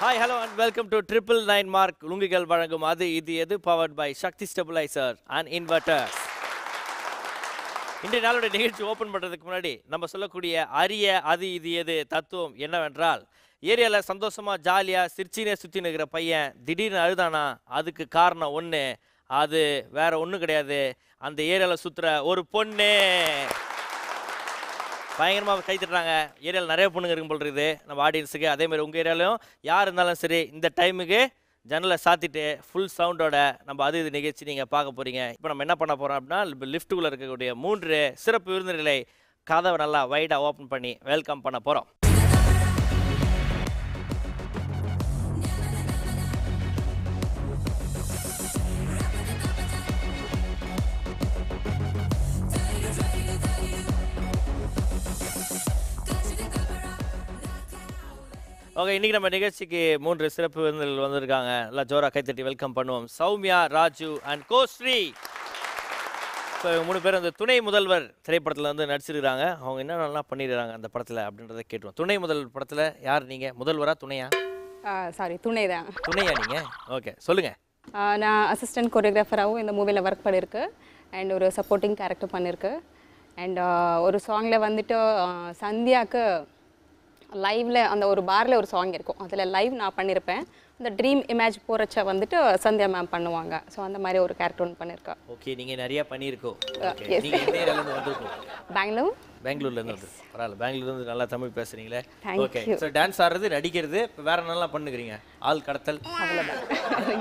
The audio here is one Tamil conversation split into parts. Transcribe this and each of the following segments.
Hi hello and welcome to triple nine Mark லுங்கிகள் வழங்கும் அது இது எது powered by Sakthi stabiliser and inverters. இன்றைய நாளுடைய நிகழ்ச்சி ஓப்பன் பண்ணுறதுக்கு முன்னாடி நம்ம சொல்லக்கூடிய அரிய அது இது எது தத்துவம் என்னவென்றால், ஏரியாவில் சந்தோஷமாக ஜாலியாக சிரிச்சினே சுற்றி நிற்கிற பையன் திடீர்னு அழுதானா அதுக்கு காரணம் ஒன்று, அது வேற ஒன்றும் கிடையாது, அந்த ஏரியாவில் சுற்றுற ஒரு பொண்ணு. பயங்கரமாக கை தட்டுறாங்க. ஏரியாவில் நிறைய பொண்ணுங்க இருக்கும் போல் இருக்குது நம்ம ஆடியன்ஸுக்கு. அதேமாதிரி உங்கள் ஏரியாலையும் யார் இருந்தாலும் சரி, இந்த டைமுக்கு ஜன்னலை சாத்திட்டு ஃபுல் சவுண்டோட நம்ம அது இது நிகழ்ச்சி நீங்கள் பார்க்க போகிறீங்க. இப்போ நம்ம என்ன பண்ண போகிறோம் அப்படின்னா, லிஃப்ட்டுக்குள்ளே இருக்கக்கூடிய 3 சிறப்பு விருந்தினர்களை கதவை நல்லா வைடாக ஓப்பன் பண்ணி வெல்கம் பண்ண போகிறோம். ஓகே, இன்றைக்கி நம்ம நிகழ்ச்சிக்கு 3 சிறப்பு விருந்தினர்கள் வந்திருக்காங்க. நல்லா ஜோராக கைத்தட்டி வெல்கம் பண்ணுவோம். சௌமியா, ராஜு அண்ட் கோஸ்ரீ. ஸோ இவங்க 3 பேர் அந்த துணை முதல்வர் திரைப்படத்தில் வந்து நடிச்சிருக்கிறாங்க. அவங்க என்னென்னலாம் பண்ணிடுறாங்க அந்த படத்தில் அப்படின்றத கேட்டுவோம். துணை முதல்வர் படத்தில் யார் நீங்கள்? முதல்வரா துணையா? சாரி, துணை தான். துணையா நீங்கள்? ஓகே, சொல்லுங்கள். நான் அசிஸ்டன்ட் கொரியோகிராஃபராகவும் இந்த மூவியில் ஒர்க் பண்ணியிருக்கு அண்ட் ஒரு சப்போர்ட்டிங் கேரக்டர் பண்ணியிருக்கு. அண்ட் ஒரு சாங்கில் வந்துட்டு சந்தியாவுக்கு லைவில் அந்த ஒரு பாரில் ஒரு சாங் இருக்கும், அதில் லைவ் நான் பண்ணியிருப்பேன். அந்த ட்ரீம் இமேஜ் போகிறச்ச வந்துட்டு சந்தியா மேம் பண்ணுவாங்க. ஸோ அந்த மாதிரி ஒரு கேரக்டர் ஒன்று பண்ணியிருக்கேன். ஓகே, நீங்கள் நிறையா பண்ணியிருக்கோம். நீங்கள் எந்த ஏரியாவிலேருந்து வந்திருக்கோம்? பெங்களூர்லேருந்து வந்து. பரவாயில்ல, பெங்களூர்லேருந்து நல்லா தமிழ் பேசுகிறீங்களே. ஓகே, ஸோ டான்ஸ் ஆடுறது, நடிக்கிறது, இப்போ வேறு என்னெல்லாம் பண்ணுகிறீங்க? ஆள் கடத்தல்? அவ்வளோதான்.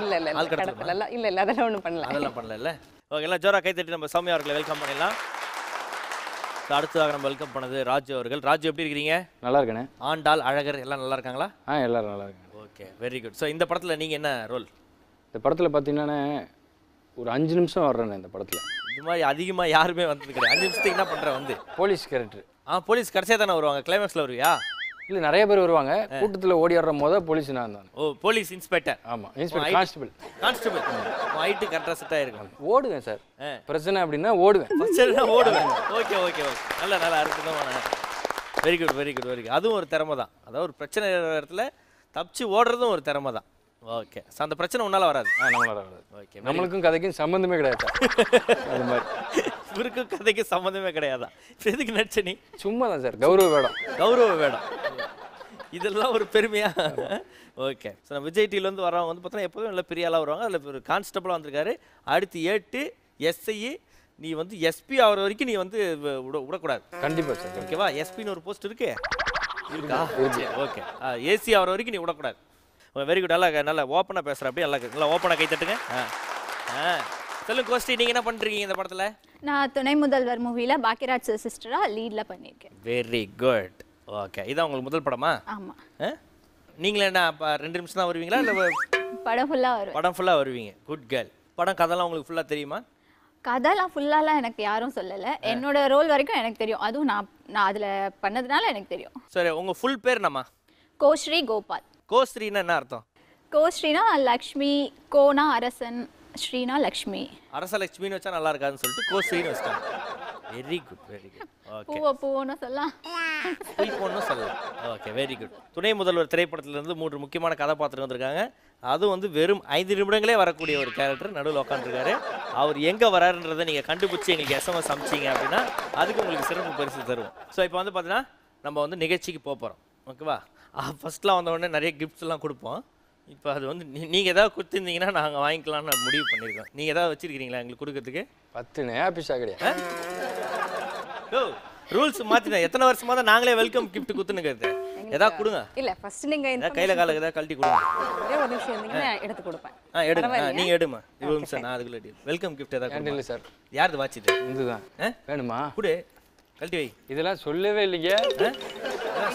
இல்லை ஆள் கடத்தல் இல்லை அதெல்லாம் ஒன்றும் பண்ணல. அதெல்லாம் பண்ணல. ஓகே, எல்லாம் ஜோராக கைத்தட்டி நம்ம சௌமியா அவர்களை வெல்கம் பண்ணிடலாம். அடுத்ததாக நம்ம வெல்கம் பண்ணது ராஜு அவர்கள். ராஜு, எப்படி இருக்கிறீங்க? நல்லா இருக்கேண்ணே. ஆண்டாள், அழகர் எல்லாம் நல்லா இருக்காங்களா? எல்லாரும் நல்லா இருக்காங்க. Okay, very good. ஸோ இந்த படத்தில் நீங்கள் என்ன ரோல்? இந்த படத்தில் பார்த்தீங்கன்னா ஒரு 5 நிமிஷம் வர்றேண்ணே. இந்த படத்தில் இது மாதிரி அதிகமாக யாருமே வந்தது கிடையாது. 5 நிமிஷத்துக்கு என்ன பண்ணுறேன் வந்து? Police character. போலீஸ் கடைசியாக தானே வருவாங்க, கிளைமேக்ஸில் வருவியா? இல்லை, நிறைய பேர் வருவாங்க. கூட்டத்தில் ஓடி வர்ற போலீஸ் நான் தான். ஓ, போலீஸ் இன்ஸ்பெக்டர். ஆமாம், இன்ஸ்பெக்டர் கான்ஸ்டபிள். கான்ஸ்டபிள் ஹைட்டு கரெக்டாக செட் ஆகிருக்கும். ஓடுவேன் சார், பிரச்சனை அப்படின்னா ஓடுவேன். ஓடுவேன். ஓகே ஓகே ஓகே, நல்ல நல்ல அற்புதமான. Very good very good very good. அதுவும் ஒரு திறமை தான். அதாவது ஒரு பிரச்சனை இடத்துல தப்பிச்சு ஓடுறதும் ஒரு திறமை தான். ஓகே, ஸோ அந்த பிரச்சனை உன்னால் வராது. நம்மளால வராது. ஓகே, நம்மளுக்கும் கதைக்கும் சம்மந்தமே கிடையாது. அது மாதிரி இவருக்கும் கதைக்கு சம்மந்தமே கிடையாதா? எதுக்கு நடிச்ச நீ? சும்மா தான் சார், கௌரவ வேடம். கௌரவ வேடம், இதெல்லாம் ஒரு பெருமையா? ஓகே, ஸோ நம்ம விஜய் டிவிலேருந்து வரவங்க வந்து பார்த்தோன்னா எப்போதும் நல்ல பெரிய ஆளாக வருவாங்க. அதில் ஒரு கான்ஸ்டபிளாக வந்திருக்காரு. அடுத்து 8 எஸ்ஐ. நீ வந்து எஸ்பி ஆகிற வரைக்கும் நீ வந்து விடக்கூடாது. கண்டிப்பாக சார். ஓகேவா? எஸ்பின்னு ஒரு போஸ்ட் இருக்கு இருக்கா? ஓகே, ஏசி ஆகிற வரைக்கும் நீ விடக்கூடாது. Very good. நல்லா ஓப்பனாக பேசுகிற. அப்படியே நல்லா ஓப்பனாக கை தட்டுங்க. சொல்லுங்க கோஸ்டி, நீங்கள் என்ன பண்ணுறீங்க இந்த படத்தில்? நான் துணை முதல்வர் மூவியில் பாக்கியராஜ் சிஸ்டராக லீடில் பண்ணியிருக்கேன். Very good. ஓகே, இதான் உங்களுக்கு முதல் படமா? ஆமாம். நீங்களே என்ன 2 நிமிஷம் தான் வருவீங்களா இல்லை படம் ஃபுல்லாக வரும்? படம் ஃபுல்லாக வருவீங்க. Good girl. படம் கதைலாம் உங்களுக்கு ஃபுல்லாக தெரியுமா? கதைலாம் ஃபுல்லாலாம் எனக்கு யாரும் சொல்லலை. என்னோட ரோல் வரைக்கும் எனக்கு தெரியும். அதுவும் நான் அதில் பண்ணதுனால எனக்கு தெரியும். சரி, உங்கள் ஃபுல் பேர் என்னம்மா? கோஸ்ரீ கோபால். கோஸ்ரீன்னா என்ன அர்த்தம்? கோஸ்ரீனா லக்ஷ்மி, கோனா அரசன், ஸ்ரீனா லக்ஷ்மி. அரசலட்சுமின்னு வச்சா நல்லா இருக்காதுன்னு சொல்லிட்டு கோஸ்ரீன்னு வச்சுட்டாங்க. Very good very good. Okay, பூவோன்னு சொல்லலாம், பூன்னு சொல்லலாம். Okay, very good. துணை முதல்வர் திரைப்படத்திலிருந்து 3 முக்கியமான கதாபாத்திரம் வந்திருக்காங்க. அதுவும் வந்து வெறும் 5 நிமிடங்களே வரக்கூடிய ஒரு கேரக்டர் நடுவில் உட்காந்துருக்காரு. அவர் எங்கே வராருன்றதை நீங்கள் கண்டுபிடிச்சி எங்களுக்கு எஸ்எம்எஸ் அனுப்பிச்சிங்க அப்படின்னா அதுக்கு உங்களுக்கு சிறப்பு பரிசு தருவோம். ஸோ இப்போ வந்து பார்த்தீங்கன்னா நம்ம வந்து நிகழ்ச்சிக்கு போகிறோம். ஓகேவா? ஃபஸ்ட்லாம் வந்த உடனே நிறைய கிஃப்ட்ஸ்லாம் கொடுப்போம். இப்போ அது வந்து நீங்கள் ஏதாவது கொடுத்துருந்தீங்கன்னா நாங்கள் வாங்கிக்கலாம்னு முடிவு பண்ணியிருக்கோம். நீங்கள் ஏதாவது வச்சுருக்கிறீங்களா எங்களுக்கு கொடுக்கறதுக்கு? 10 நயா பைசா கிடையாது. ரூல்ஸ் மாற்றினா எத்தனை வருஷமாக தான் நாங்களே வெல்கம் கிஃப்ட் கொடுத்துனுக்கிறது. ஏதாவது கொடுங்க. இல்லை, ஃபர்ஸ்ட் நீங்கள் ஏதாவது கையில் காலுக்கு ஏதாவது கழட்டி கொடுங்க. ஒரே ஒரு நிமிஷம் இருந்தீங்கன்னா எடுத்து கொடுப்பேன். எடுங்க, நீங்கள் எடுமா. இது நிமிஷம் நான் அதுக்குள்ள வெல்கம் கிஃப்ட் ஏதாவது இல்லை சார். யாருது வாட்சிது? இதுதான் வேணுமா? கொடு, கழட்டி வை. இதெல்லாம் சொல்லவே இல்லைங்க.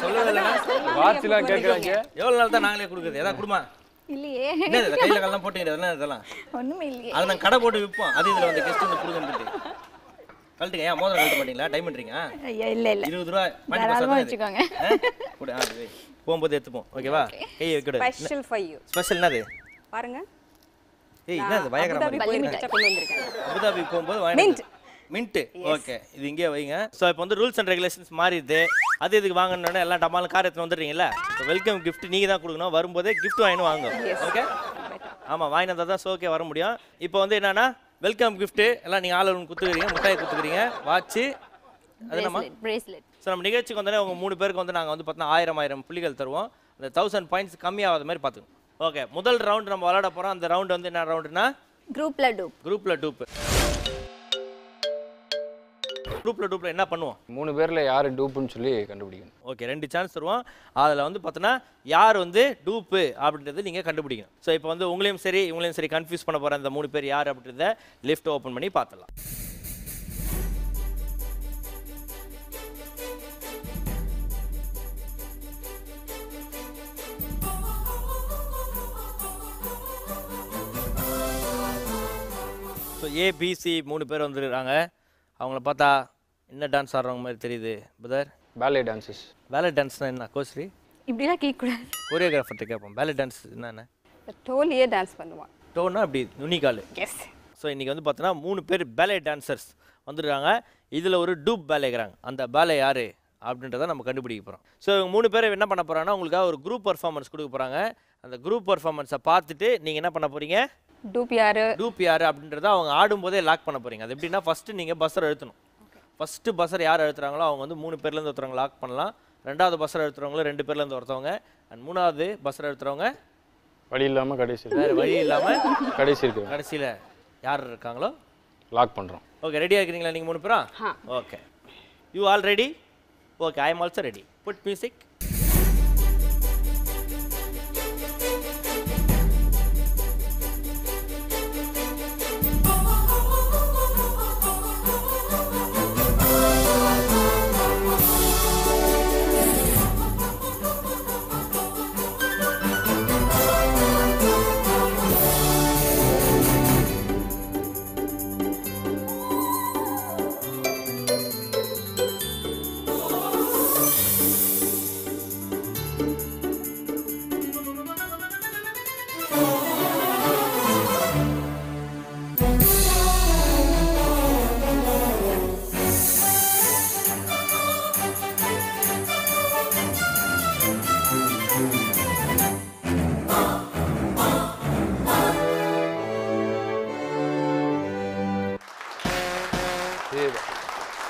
சொல்லவே இல்லைன்னா வாட்சிலாம் கேட்குறாங்க. எவ்வளோ நாள் தான் நாங்களே கொடுக்குறது? ஏதாவது கொடுமா. இல்லையே, என்ன இதில் கையில் காலெல்லாம் போட்டுங்க இதெல்லாம் ஒன்றுமே இல்லையே. அதை நாங்கள் கடை போட்டு விற்போம். அது இதில் வந்து கெஸ்ட் வந்து கொடுக்குறது. கழட்டுங்க. ஏன் மோதிரம் கழட்ட மாட்டீங்களா? டைமண்ட்ரிங்க? இல்லை இல்லை, 20 ரூபா வச்சுக்கோங்க. கூட போகும்போது எடுத்துப்போம். ஓகேவா? கையை வைக்கிடு. Special for you. ஸ்பெஷல் என்னது? பாருங்க. ஏய், என்னது பயங்கரமா அபுதாபி போய் மின்ட் கொண்டு வந்திருக்கேன். அபுதாபி போகும்போது வாங்கிட்டு மின்ட்டு ஓகே இது இங்கே வைங்க. ஸோ இப்போ வந்து ரூல்ஸ் அண்ட் ரெகுலேஷன்ஸ் மாறிடுது. அது இதுக்கு வாங்கணுன்னே எல்லாம் டமாலும் கார் எடுத்துன்னு வந்துடுறீங்களா? ஸோ வெல்கம் கிஃப்ட் நீங்கள் தான் கொடுக்கணும். வரும்போதே கிஃப்ட் வாங்கினு வாங்க. ஓகே ஆமாம் வாங்கி வந்தால் தான் ஷோக்கே வர முடியும். இப்போ வந்து என்னன்னா வெல்கம் கிஃப்ட்டு எல்லாம் நீங்கள் ஆள் கொடுத்துக்கிறீங்க, முட்டாயை கொடுத்துக்கிறீங்க, வாட்ச்சு அது நம்ம பிரேஸ்லெட். ஸோ நம்ம நிகழ்ச்சிக்கு வந்தோடனே உங்கள் 3 பேருக்கு வந்து நாங்கள் வந்து பார்த்தோன்னா 1000 புள்ளிகள் தருவோம். அந்த 1000 பாயிண்ட்ஸ் கம்மியாகாத மாதிரி பார்த்துக்கணும். ஓகே முதல் ரவுண்ட் நம்ம விளாட போகிறோம். அந்த ரவுண்ட் வந்து என்ன ரவுண்டுனா குரூப்ல டூப். குரூப்பில் என்ன பண்ணுவோம்? 3 பேரில் யார் டூப்புன்னு சொல்லி கண்டுபிடிக்கணும். ஓகே 2 சான்ஸ் தருவோம். அதில் வந்து பார்த்தோன்னா யார் வந்து டூப்பு அப்படின்றது நீங்கள் கண்டுபிடிக்கணும். ஸோ இப்போ வந்து உங்களையும் சரி இவங்களையும் சரி கன்ஃபியூஸ் பண்ண போகிற அந்த 3 பேர் யார் அப்படின்றத லிஃப்ட் ஓப்பன் பண்ணி பார்த்துடலாம். ஸோ ஏபிசி 3 பேர் வந்துருக்காங்க. அவங்கள பார்த்தா என்ன டான்ஸ் ஆடுறவங்க மாதிரி தெரியுது பிரதர். பேலே டான்ஸஸ். பேலே டான்ஸ்னா என்ன கோஸ்ரீ? இப்படிலாம் கேட்கக்கூடாது. கோரியோகிராஃபர்கிட்ட கேட்போம். பேலே டான்ஸ் என்னென்ன? டோலியே டான்ஸ் பண்ணுவான். டோன்னா அப்படி நுனிக்கால். எஸ். ஸோ இன்றைக்கி வந்து பார்த்தோன்னா 3 பேர் பேலே டான்சர்ஸ் வந்துருக்காங்க. இதில் ஒரு டூப் பேலேங்கிறாங்க. அந்த பேலே யார் அப்படின்றத நம்ம கண்டுபிடிக்க போகிறோம். ஸோ இவங்க 3 பேர் என்ன பண்ண போகிறாங்கன்னா உங்களுக்காக ஒரு குரூப் பர்ஃபார்மன்ஸ் கொடுக்க போகிறாங்க. அந்த குரூப் பர்ஃபார்மன்ஸை பார்த்துட்டு நீங்கள் என்ன பண்ண போகிறீங்க? டூப் யாரு அப்படின்றத அவங்க ஆடும்போதே லாக் பண்ண போகிறீங்க. அது எப்படின்னா ஃபஸ்ட்டு நீங்கள் பஸ்ஸர் அழுத்தணும். ஃபஸ்ட்டு பஸ்ஸர் யார் அழுத்துறாங்களோ அவங்க வந்து 3 பேர்லேருந்து ஒருத்தவங்க லாக் பண்ணலாம். 2வது பஸ்ஸர் அழுத்துறவங்களும் 2 பேர்லேருந்து ஒருத்தவங்க. அண்ட் 3வது பஸ்ஸர் அழுத்துறவங்க வழி இல்லாமல் கடைசியில் வேறு வழி இல்லாமல் கடைசியில் யார் இருக்காங்களோ லாக் பண்ணுறோம். ஓகே ரெடியாக இருக்கிறீங்களா நீங்கள் 3 பேரா? Okay you all ready? Okay I am also ready. Put music.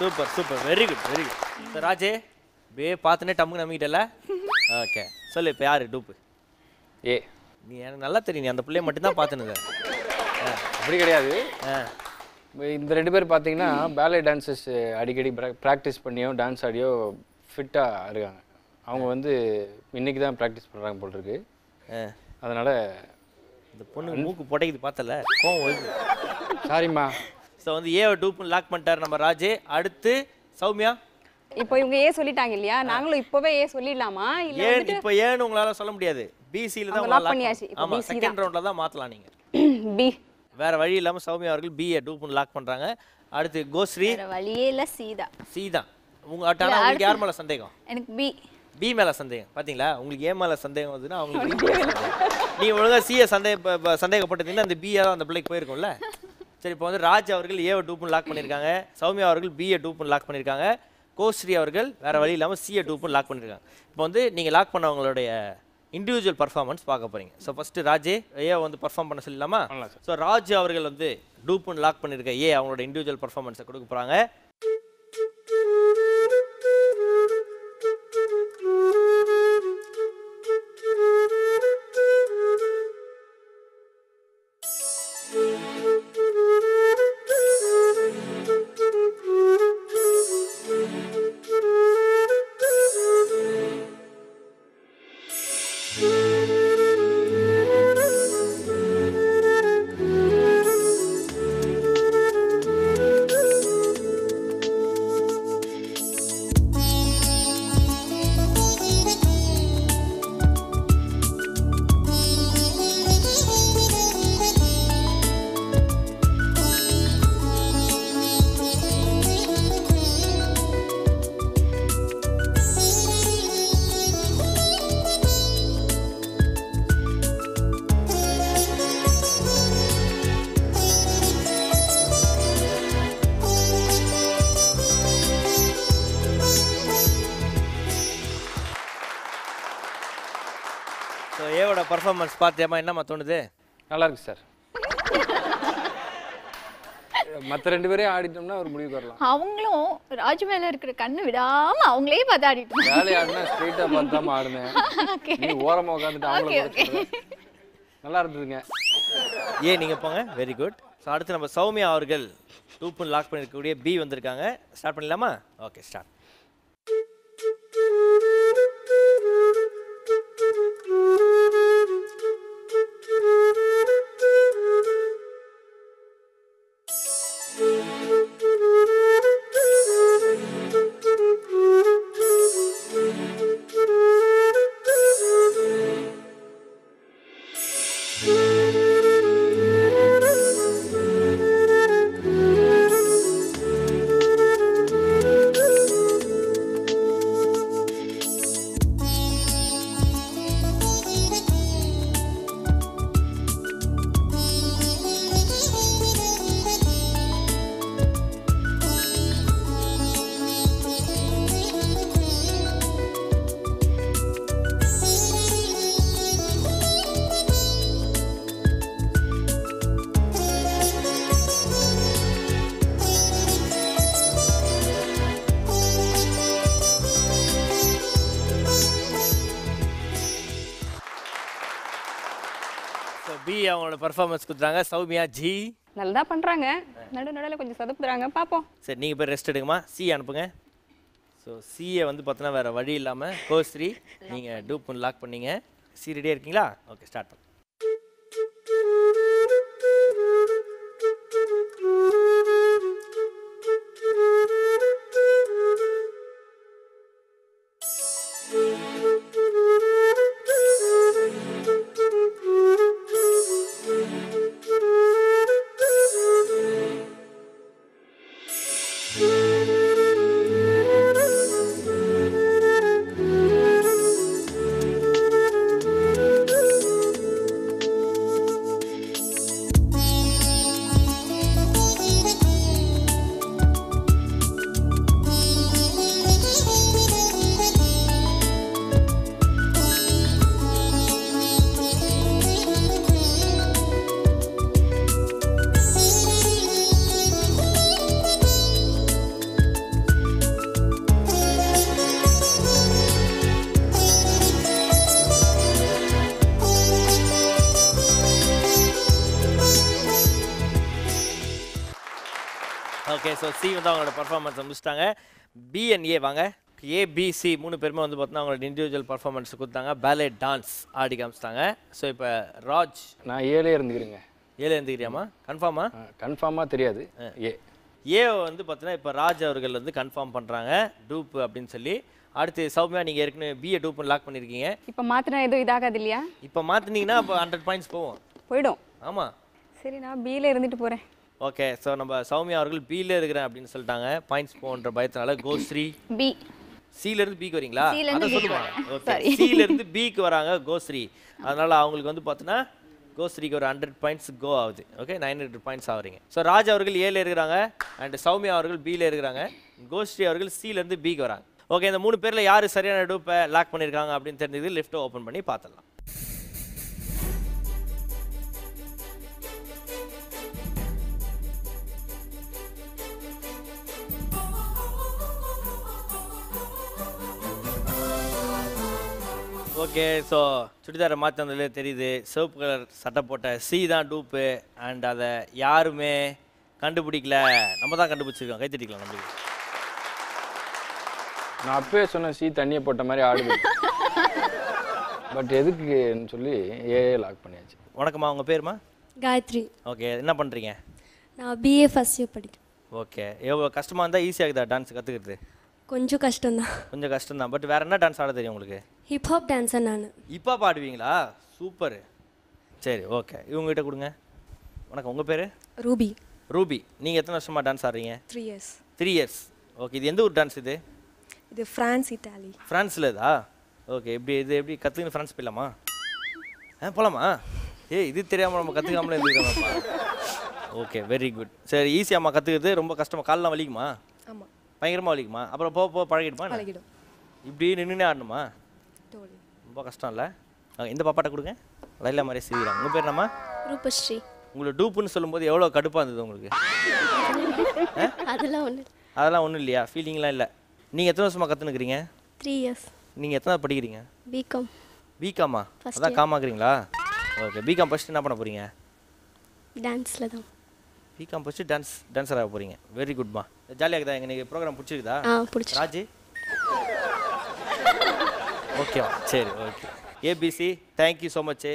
Super super very good very good. Sir ராஜே பே பார்த்துனே டம்முக்கு நம்பிக்கிட்டல. ஓகே சொல்லு இப்போ யார் டூப்பு? ஏ. நீ எனக்கு நல்லா தெரியும். நீ அந்த பிள்ளைய மட்டும்தான் பார்த்துனுங்க. அப்படி கிடையாது. இந்த 2 பேர் பார்த்தீங்கன்னா பேலே டான்ஸஸ் அடிக்கடி ப்ராக்டிஸ் பண்ணியோ டான்ஸ் ஆடியோ ஃபிட்டாக இருக்காங்க. அவங்க வந்து இன்னைக்கு தான் ப்ராக்டிஸ் பண்ணுறாங்க போல் இருக்கு. அதனால் இந்த பொண்ணு மூக்கு புடைக்குது பார்த்தல கோவம் வருது. சாரிம்மா. ஸோ வந்து ஏவை டூப்புன்னு லாக் பண்ணிட்டார் நம்ம ராஜே. அடுத்து சௌமியா. இப்போ இவங்க ஏ சொல்லிட்டாங்க இல்லையா? நாங்களும் இப்போவே ஏ சொல்லிடலாமா? இல்லை ஏன் இப்போ ஏன்னு உங்களால் சொல்ல முடியாது. பிசியில் தான் லாக் பண்ணியாச்சு. ஆமாம் செகண்ட் ரவுண்டில் தான் மாற்றலாம் நீங்கள். பி. வேறு வழி இல்லாமல் சௌமியா அவர்கள் பிஏ டூப்புன்னு லாக் பண்ணுறாங்க. அடுத்து கோஸ்ரீ. வழியே இல்லை சீதா. உங்களுக்கு யார் மேலே சந்தேகம்? எனக்கு பி மேலே சந்தேகம். பார்த்தீங்களா உங்களுக்கு ஏ மேலே சந்தேகம் வந்துன்னா அவங்களுக்கு நீ ஒழுங்காக சிஏ சந்தேகப்பட்டீங்கன்னா அந்த பிஏ தான் அந்த பிள்ளைக்கு போயிருக்கும்ல. சரி இப்போ வந்து ராஜ் அவர்கள் ஏவை டூப்புன்னு லாக் பண்ணியிருக்காங்க. சௌமியா அவர்கள் பிஏ டூப்புன்னு லாக் பண்ணியிருக்காங்க. கோஸ்ரீ அவர்கள் வேறு வழி இல்லாமல் சிஏ டூப்புன்னு லாக் பண்ணியிருக்காங்க. இப்போ வந்து நீங்கள் லாக் பண்ணவங்களுடைய இண்டிவிஜுவல் பர்ஃபார்மன்ஸ் பார்க்க போகிறீங்க. ஸோ ஃபஸ்ட்டு ராஜே ஏ வந்து பர்ஃபார்ம் பண்ண சொல்லலாமா? ஸோ ராஜ் அவர்கள் வந்து டூப்புன்னு லாக் பண்ணியிருக்க ஏ அவங்களோட இண்டிவிஜுவல் பர்ஃபார்மன்ஸை கொடுக்க போகிறாங்க. ஸோ ஏவோட பர்ஃபார்மன்ஸ் பார்த்தியாமா என்னம்மா தோணுது? நல்லா இருக்கு சார். மற்ற 2 பேரையும் ஆடிட்டோம்னா ஒரு முடிவுக்கு வரலாம். அவங்களும் ராஜ் மேல இருக்கிற கண்ணு விடாம அவங்களே பார்த்து ஆடிட்டு வேலையை ஆடினா ஸ்ட்ரெயிட்டாக பார்த்தாம ஆடுனேன். நீ ஓரமாக உட்காந்துட்டு அவங்கள நல்லா இருந்ததுங்க. ஏன் நீங்கள் போங்க. Very good. ஸோ அடுத்து நம்ம சௌமியா அவர்கள் 2 லாக் பண்ணியிருக்கக்கூடிய பி வந்திருக்காங்க. ஸ்டார்ட் பண்ணலாமா? Okay start. பி அவங்களோட பர்ஃபார்மன்ஸ் கொடுத்தாங்க. சௌமியா ஜி நல்லா பண்ணுறாங்க, நடுவில் கொஞ்சம் சொதப்புறாங்க, பார்ப்போம். சரி நீங்கள் போய் ரெஸ்ட் எடுங்கம்மா. சி அனுப்புங்க. ஸோ சியை வந்து பார்த்தோன்னா வேறு வழி இல்லாமல் கோஸ்ரீ நீங்கள் டூப் லாக் பண்ணீங்க. சி ரெடியாக இருக்கீங்களா? ஓகே ஸ்டார்ட் பண்ணு. ஓகே ஸோ சி வந்து அவங்களோட பர்ஃபார்மன்ஸ் முடிச்சிட்டாங்க. பி அண்ட் ஏ வாங்க. ஏபிசி 3 பேருமே வந்து பார்த்தீங்கன்னா அவங்களோட இண்டிவிஜுவல் பர்ஃபார்மன்ஸ் கொடுத்தாங்க. பேலே டான்ஸ் ஆடி காமிச்சிட்டாங்க. ஸோ இப்போ ராஜ் நான் 7 இருந்துக்கிறேங்க. 7 இருந்துக்கிறியாமா? கன்ஃபார்மா? கன்ஃபார்மாக தெரியாது. ஏ வந்து பார்த்தீங்கன்னா இப்போ ராஜ் அவர்கள் வந்து கன்ஃபார்ம் பண்ணுறாங்க டூப் அப்படின்னு சொல்லி. அடுத்து சௌமியா நீங்கள் ஏற்கனவே பிஏ டூப் லாக் பண்ணியிருக்கீங்க. இப்போ மாற்றினா எதுவும் இதாகாது இல்லையா? இப்போ மாற்றினீங்கன்னா அப்போ 100 பாயிண்ட்ஸ் போயிடும். ஆமாம். சரி, நான் பியில் இருந்துட்டு போகிறேன். ஓகே ஸோ நம்ம சௌமியா அவர்கள் பியில் இருக்கிறேன் அப்படின்னு சொல்லிட்டாங்க. பாயிண்ட்ஸ் போன்ற பயத்தினால கோஸ்ரீ பி. சிலேருந்து பிக்கு வரீங்களா? சிலேருந்து அதை சொல்லுவாங்க. ஓகே சிலேருந்து பிக்கு வராங்க கோஸ்ரீ. அதனால் அவங்களுக்கு வந்து பார்த்தீங்கன்னா கோஸ்ரீக்கு ஒரு 100 பாயிண்ட்ஸ் கோ ஆகுது. ஓகே 900 பாயிண்ட்ஸ் ஆகுறீங்க. ஸோ ராஜ் அவர்கள் ஏல இருக்கிறாங்க அண்ட் சௌமியா அவர்கள் பியில் இருக்கிறாங்க. கோஸ்ரீ அவர்கள் சிலேருந்து பிக்கு வராங்க. ஓகே இந்த 3 பேரில் யார் சரியான டூப்பை லாக் பண்ணியிருக்காங்க அப்படின்னு தெரிஞ்சது லிஃப்ட்டை ஓப்பன் பண்ணி பார்த்துடலாம். ஓகே ஸோ சுடிதாரை மாற்றி வந்ததுலேயே தெரியுது சிவப்பு கலர் சட்டை போட்ட சி தான் டூப்பு அண்ட் அதை யாருமே கண்டுபிடிக்கல. நம்ம தான் கண்டுபிடிச்சிருக்கோம். கை தட்டிக்கலாம் நம்மளுக்கு. நான் அப்பவே சொன்னேன் சி தண்ணியை போட்ட மாதிரி ஆடுது. பட் எதுக்குன்னு சொல்லி லாக் பண்ணியாச்சு. வணக்கம்மா, உங்கள் பேருமா? காயத்ரி. ஓகே என்ன பண்ணுறீங்க? நான் பிஏ ஃபர்ஸ்ட் இயர் படிக்கிறேன். ஓகே எவ்வளோ கஷ்டமாக இருந்தால் ஈஸியாகுதா டான்ஸ் கற்றுக்கிறது? கொஞ்சம் கஷ்டம்தான். கொஞ்சம் கஷ்டம்தான். பட் வேறு என்ன டான்ஸ் ஆட தெரியும் உங்களுக்கு? ஹிப்ஹாப் டான்ஸர் நான். இப்போ பாடுவீங்களா? சூப்பர். சரி ஓகே இவங்ககிட்ட கொடுங்க. வணக்கம், உங்கள் பேர்? ரூபி. ரூபி, நீங்கள் எத்தனை வருஷமாக டான்ஸ் ஆடுறீங்க? 3 years. 3 years. ஓகே இது எந்த ஊர் டான்ஸ் இது? இது ஃப்ரான்ஸ், இட்டாலி. ஃப்ரான்ஸில் இதா? ஓகே இப்படி இது எப்படி கற்றுக்குன்னு ஃப்ரான்ஸ் போயிடலாமா? போகலாமா? இது தெரியாமல் நம்ம கற்றுக்காமலே இருந்துக்கிறோம்ப்பா. Okay very good. சரி ஈஸியாம்மா கற்றுக்கிறது? ரொம்ப கஷ்டமாக? காலெலாம் வலிக்குமா? ஆமாம். பயங்கரமாக வலிக்குமா? அப்புறம் போக போக பழகிடுமா? பழகிடும். இப்படி நின்றுனே ஆடணுமா? தோழி ரொம்ப கஷ்டம் இல்லை? இந்த பாப்பாட்ட கொடுங்க. லைலா மாதிரி சிரிக்கிறாங்க. உங்கள் பேர் என்னம்மா? ரூபஸ்ரீ. உங்களுக்கு டூப்புன்னு சொல்லும்போது எவ்வளோ கடுப்பாக இருந்தது உங்களுக்கு? அதெல்லாம் ஒன்று. அதெல்லாம் ஒன்றும் இல்லையா? ஃபீலிங்லாம் இல்லை. நீங்கள் எத்தனை வருஷமாக கற்றுனுக்கிறீங்க? 3 years. நீங்கள் எத்தனை படிக்கிறீங்க? பிகாம். பிகாமா? First அதான் year. காமாக்குறீங்களா? ஓகே. பிகாம் ஃபஸ்ட்டு என்ன பண்ண போகிறீங்க? டான்ஸில் தான். பிகாம் ஃபஸ்ட்டு டான்ஸர் ஆக போகிறீங்க. வெரி குட்மா. ஜாலியாக இருக்குதா? எங்கள் ப்ரோக்ராம் பிடிச்சிருக்குதா? பிடிச்சி. ராஜு ஓகேவா? சரி, ஓகே. ஏபிசி தேங்க்யூ ஸோ மச்சு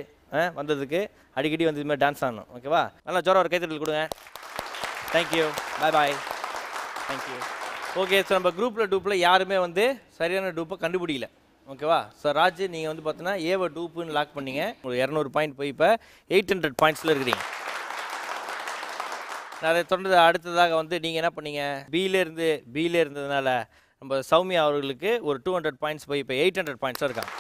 வந்ததுக்கு. அடிக்கடி வந்து இதுமாதிரி டான்ஸ் ஆடணும், ஓகேவா? நல்லா ஜோரம் ஒரு கைத்தட்டல் கொடுங்க. தேங்க்யூ, பாய் பாய். தேங்க்யூ. ஓகே, ஸோ நம்ம டூப்பில் யாருமே வந்து சரியான டூப்பை கண்டுபிடிக்கல, ஓகேவா? ஸோ ராஜு நீங்கள் வந்து பார்த்தீங்கன்னா ஏவை டூப்புன்னு லாக் பண்ணீங்க. உங்களுக்கு 200 பாயிண்ட் போய் இப்போ 800 பாயிண்ட்ஸில் இருக்கிறீங்க. அதை தொடர்ந்து அடுத்ததாக வந்து நீங்கள் என்ன பண்ணீங்க? பியிலே இருந்ததுனால நம்ம சௌமியா அவர்களுக்கு ஒரு 200 பாயிண்ட்ஸ் போய் இப்போ 800 பாயிண்ட்ஸாக இருக்காங்க.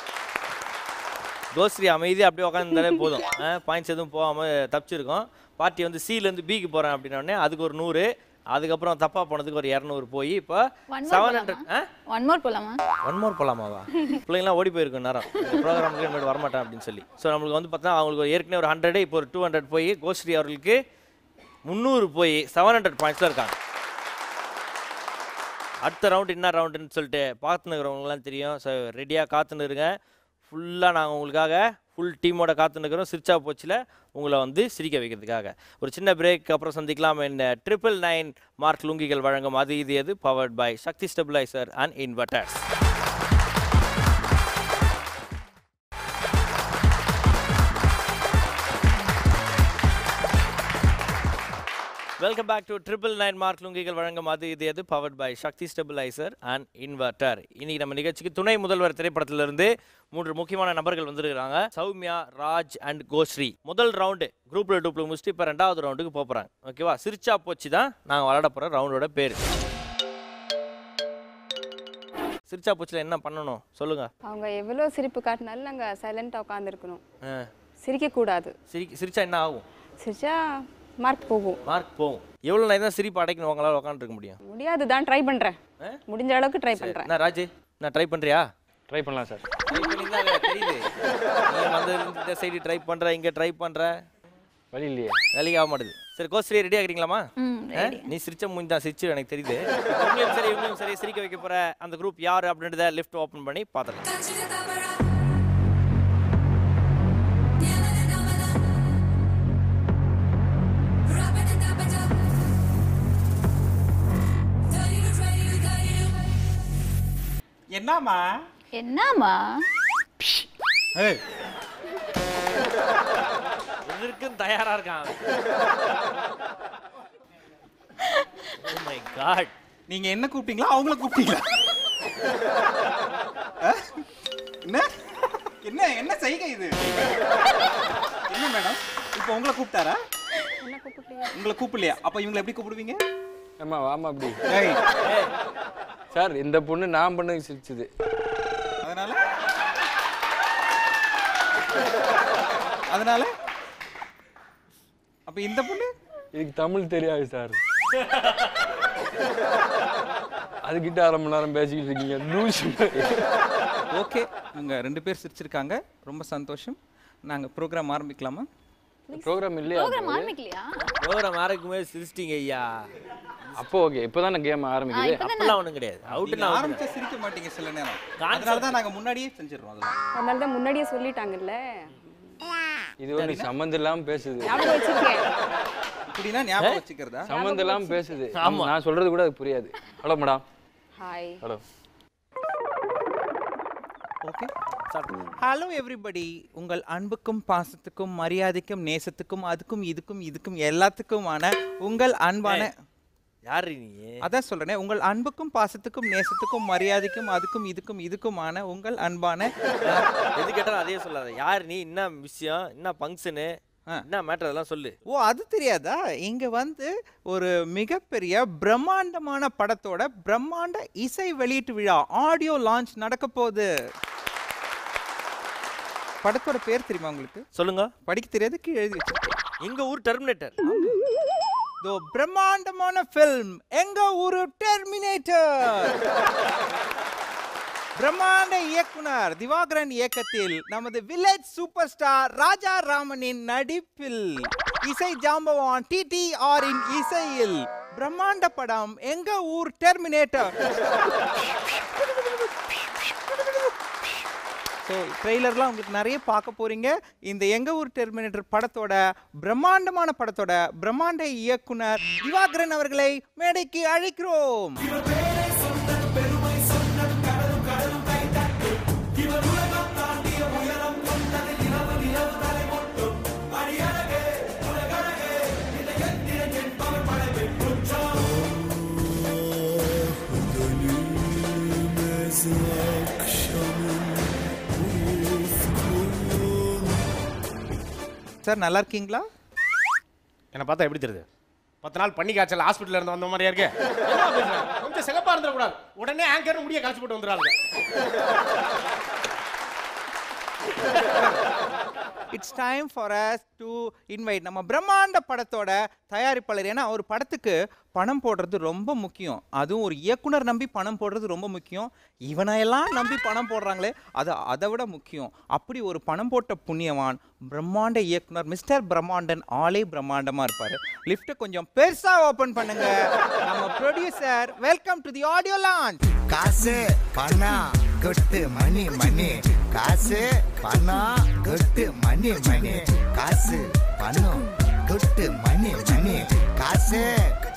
கோஸ்ரீ அமைதியாக அப்படியே உட்காந்துருந்தாலே போதும், பாயிண்ட்ஸ் எதுவும் போகாமல் தப்பிச்சிருக்கோம். பார்ட்டி வந்து சிலேருந்து பிக்கு போகிறேன் அப்படின்னோடனே அதுக்கு ஒரு 100, அதுக்கப்புறம் தப்பாக போனதுக்கு ஒரு 200 போய் இப்போ 700. ஒன் மோர் போலாமா? ஒன் மோர் போகலாமாவா? பிள்ளைங்களாம் ஓடி போயிருக்கும் நேரம் ப்ரோக்ராமுக்கு இனிமேல் வரமாட்டேன் அப்படின்னு சொல்லி. ஸோ நம்மளுக்கு வந்து பார்த்தா அவங்களுக்கு ஏற்கனவே ஒரு 100, இப்போ ஒரு 200 போய் கோஸ்ரீ அவர்களுக்கு 300 போய் 700 பாயிண்ட்ஸில் இருக்காங்க. அடுத்த ரவுண்டு என்ன ரவுண்டுன்னு சொல்லிட்டு பார்த்துன்னு இருக்கிறவங்களாம் தெரியும். ஸோ ரெடியாக காத்துன்னு இருங்க. ஃபுல்லாக நாங்கள் உங்களுக்காக ஃபுல் டீமோட காத்துன்னு இருக்கிறோம். சிரிச்சா போச்சில் உங்களை வந்து சிரிக்க வைக்கிறதுக்காக. ஒரு சின்ன பிரேக் அப்புறம் சந்திக்கலாம். இந்த 999 மார்க் லுங்கிகள் வழங்கும் அது இது எது powered by Sakthi stabiliser and inverters. Welcome back to 999 Mark லுங்கிகள் வழங்கும் அது இது எது powered by Sakthi stabiliser and inverter. இன்னைக்கு நம்ம நிகழ்ச்சிக்கு துணை முதல்வர் திரைப்படத்திலிருந்து 3 முக்கியமான நபர்கள் வந்திருக்கிறாங்க. சௌமியா, ராஜ் அண்ட் கோஸ்ரீ. முதல் ரவுண்டு டூப்ல முடிச்சுட்டு இப்போ 2வது ரவுண்டுக்கு போகிறாங்க, ஓகேவா? சிரிச்சா போச்சு தான் நாங்கள் விளையாட போகிற ரவுண்டோட பேர். சிரிச்சா போச்சுல என்ன பண்ணணும் சொல்லுங்க. அவங்க எவ்வளோ சிரிப்பு காட்டினாலும் நாங்கள் சைலண்ட்டாக உட்காந்துருக்கணும், சிரிக்கக்கூடாது. சிரிச்சா என்ன ஆகும்? சிரிச்சா மார்க் போகும். மார்க் போகும். எவ்வளோ நான் தான் சிரிப்பு அடைக்கணும் உங்களால் உட்காந்துருக்க முடியும்? முடியாது தான், ட்ரை பண்ணுறேன், முடிஞ்ச அளவுக்கு ட்ரை பண்ணுறேன். நான் ராஜு, நான் ட்ரை பண்ணுறியா? ட்ரை பண்ணலாம் சார். ட்ரை பண்ணிங்கன்னா தெரியுது. நீ வந்து இந்த சைடு ட்ரை பண்ணுற, இங்கே ட்ரை பண்ணுற, வழி இல்லையே, வேலைக்கு ஆக மாட்டுது. சரி கோஸ்ரீ ரெடி ஆகிறீங்களாமா? நீ சிரிச்ச மூஞ்சி தான் சிரிச்சு எனக்கு தெரியுது. இவங்களும் சரி சிரிக்க வைக்க போகிற அந்த குரூப் யார் அப்படின்றத லிஃப்ட் ஓப்பன் பண்ணி பார்த்துக்கலாம். என்னம்மா எதற்கும் தயாரா இருக்கான். Oh my God. நீங்க என்ன கூப்பிட்டீங்களா அவங்கள கூப்பிட்டீங்களா? என்ன என்ன என்ன செய்கை இது? என்ன மேடம் இப்போ உங்களை கூப்பிட்டாரா? உங்களை கூப்பிடலையா? அப்ப இவங்களை எப்படி கூப்பிடுவீங்க? ஆமா வாமா அப்படி ஏய் சார். இந்த பொண்ணு நான் பண்ணது சிரிச்சுது, அதனால அப்ப இந்த பொண்ணு இதுக்கு தமிழ் தெரியாது சார். அதுக்கிட்ட 1/2 மணி நேரம் பேசிக்கிட்டு இருக்கீங்க. ஓகே, இவங்க 2 பேர் சிரிச்சிருக்காங்க, ரொம்ப சந்தோஷம். நாங்க ப்ரோக்ராம் ஆரம்பிக்கலாமா? ப்ரோக்ராம் இல்லையா? ப்ரோக்ராம் ஆரம்பிக்கலையா? ப்ரோக்ராம் ஆரம்பிக்குமே சிரிச்சிட்டீங்க ஐயா. அப்போ ஓகே, இப்போதான் கேம் ஆரம்பிக்குது. அப்பெல்லாம் ஒன்றும் கிடையாது. அவுட்டுன்னு ஆரம்பிச்சா சிரிக்க மாட்டீங்க சில நேரம். அதனால தான் நாங்க முன்னாடியே செஞ்சிடுறோம். அதனால தான் முன்னாடியே சொல்லிட்டாங்கல்ல. இது ஒரு சம்மந்தம் இல்லாம பேசுது. ஞாபகம் வச்சிருக்கேன். இப்படின்னா ஞாபகம் வச்சுக்கிறதா? சம்மந்தம் இல்லாம பேசுது. ஆமா. நான் சொல்றது கூட அது புரியாது. Hello madam. Hi. Hello. Okay. Hello everybody. உங்கள் அன்புக்கும் பாசத்துக்கும் மரியாதைக்கும் நேசத்துக்கும் அதுக்கும் இதுக்கும் எல்லாத்துக்குமான உங்கள் அன்பான யாரு நீ? அதான் சொல்றேனே, உங்கள் அன்புக்கும் பாசத்துக்கும் நேசத்துக்கும் மரியாதைக்கும் அதுக்கும் இதுக்குமான உங்கள் அன்பான. எது கேட்டாலும் அதே சொல்லாத. யார் நீ, என்ன விஷயம், என்ன ஃபங்க்ஷனு, என்ன மேட்டர், அதெல்லாம் சொல்லு. ஓ அது தெரியாதா? இங்க வந்து ஒரு மிகப்பெரிய பிரம்மாண்டமான படத்தோட பிரம்மாண்ட இசை வெளியீட்டு விழா, ஆடியோ லான்ச் நடக்க போகுது. படத்தோட பேர் தெரியுமா உங்களுக்கு? சொல்லுங்க. படிக்க தெரியாது, கீழே எழுதி வச்சிருக்கேன். எங்க ஊர் டெர்மினேட்டர். தோ பிரம்மாண்டமான ஃபில்ம் எங்க ஊரு டெர்மினேட்டர். பிரம்மாண்ட இயக்குனர் திவாகரன் இயக்கத்தில் நமது வில்லேஜ் சூப்பர் ஸ்டார் ராஜா ராமனின் நடிப்பில் இசை ஜாம்பவான் TTR இன் இசையில் பிரம்மாண்ட படம் எங்க ஊர் டெர்மினேட்டர். ஸோ ட்ரெய்லர்லாம் உங்களுக்கு நிறைய பார்க்க போறீங்க. இந்த எங்க ஊர் டெர்மினேட்டர் படத்தோட பிரம்மாண்டமான படத்தோட பிரம்மாண்ட இயக்குனர் திவாகரன் அவர்களை மேடைக்கு அழைக்கிறோம். சார் நல்லா இருக்கீங்களா? என்னை பார்த்தா எப்படி தெரியுது? 10 நாள் பண்ணி காய்ச்சல் ஹாஸ்பிட்டல்ல இருந்து வந்த மாதிரியா இருக்கு. கொஞ்சம் சிகப்பா இருந்துடக்கூடாது. உடனே ஆங்கர் முடிய கழிச்சு போட்டு வந்துடுறாங்க. It's time for us to invite நம்ம பிரம்மாண்ட படத்தோட தயாரிப்பாளர். ஏன்னா ஒரு படத்துக்கு பணம் போடுறது ரொம்ப முக்கியம். அதுவும் ஒரு இயக்குனர் நம்பி பணம் போடுறது ரொம்ப முக்கியம். இவனையெல்லாம் நம்பி பணம் போடுறாங்களே அது அதை விட முக்கியம். அப்படி ஒரு பணம் போட்ட புண்ணியவான் பிரம்மாண்ட இயக்குனர் மிஸ்டர் பிரம்மாண்டன். ஆளே பிரம்மாண்டமா இருப்பாரு. லிஃப்ட்டை கொஞ்சம் பெருசா ஓபன் பண்ணுங்க. நம்ம producer welcome to the audio launch. காசு பணம் கொட்டு மணி மணி, காசு பணம் கொட்டு மணி மணி, காசு பணம் கொட்டு மணி மணி, காசு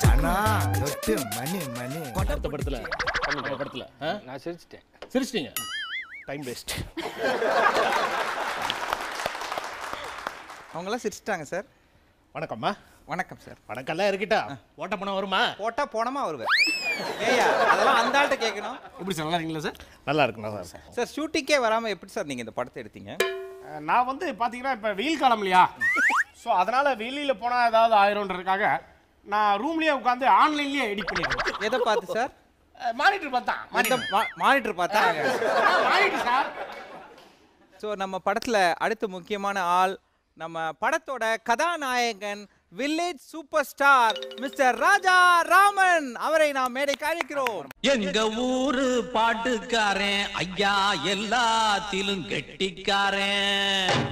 பணம் கொட்டு மணி மணி. அடுத்த படத்துல நான் சிரிச்சிட்டேன். சிரிச்சிட்டீங்க. Time waste. அவங்களாம் சிரிச்சிட்டாங்க சார். வணக்கம்மா. வணக்கம் சார். வணக்கம்லாம் இருக்கட்டா. ஓட்ட பணம் வருமா? போட்டா போனமா வருவேன். ஏயா அதெல்லாம் அந்த ஆள்கிட்ட கேட்கணும். எப்படி சார் நல்லா இருக்கீங்களா சார்? நல்லா இருக்கு நல்லா இருக்கு சார். ஷூட்டிங்கே வராம எப்படி சார் நீங்க இந்த படத்தை எடுத்தீங்க? நான் வந்து பாத்தீங்கன்னா இப்ப வெயில் காலம் இல்லையா, ஸோ அதனால வெளியில போனா ஏதாவது ஆயிரும்ன்றதுக்காக நான் ரூம்லயே உட்காந்து ஆன்லைன்லயே எடிட் பண்ணிடுறேன். எதை பார்த்து சார்? மானிட்டர் பார்த்தா. மானிட்டர் பார்த்தா மானிட்டர் சார். ஸோ நம்ம படத்துல அடுத்த முக்கியமான ஆள் நம்ம படத்தோட கதாநாயகன் வில்லேஜ் சூப்பர் ஸ்டார் மிஸ்டர் ராஜா ராமன் அவரை நாம் மேடைக்கு அழைக்கிறோம். எங்க ஊரு பாட்டுக்காரன் ஐயா எல்லாத்திலும் கெட்டிக்காரன்.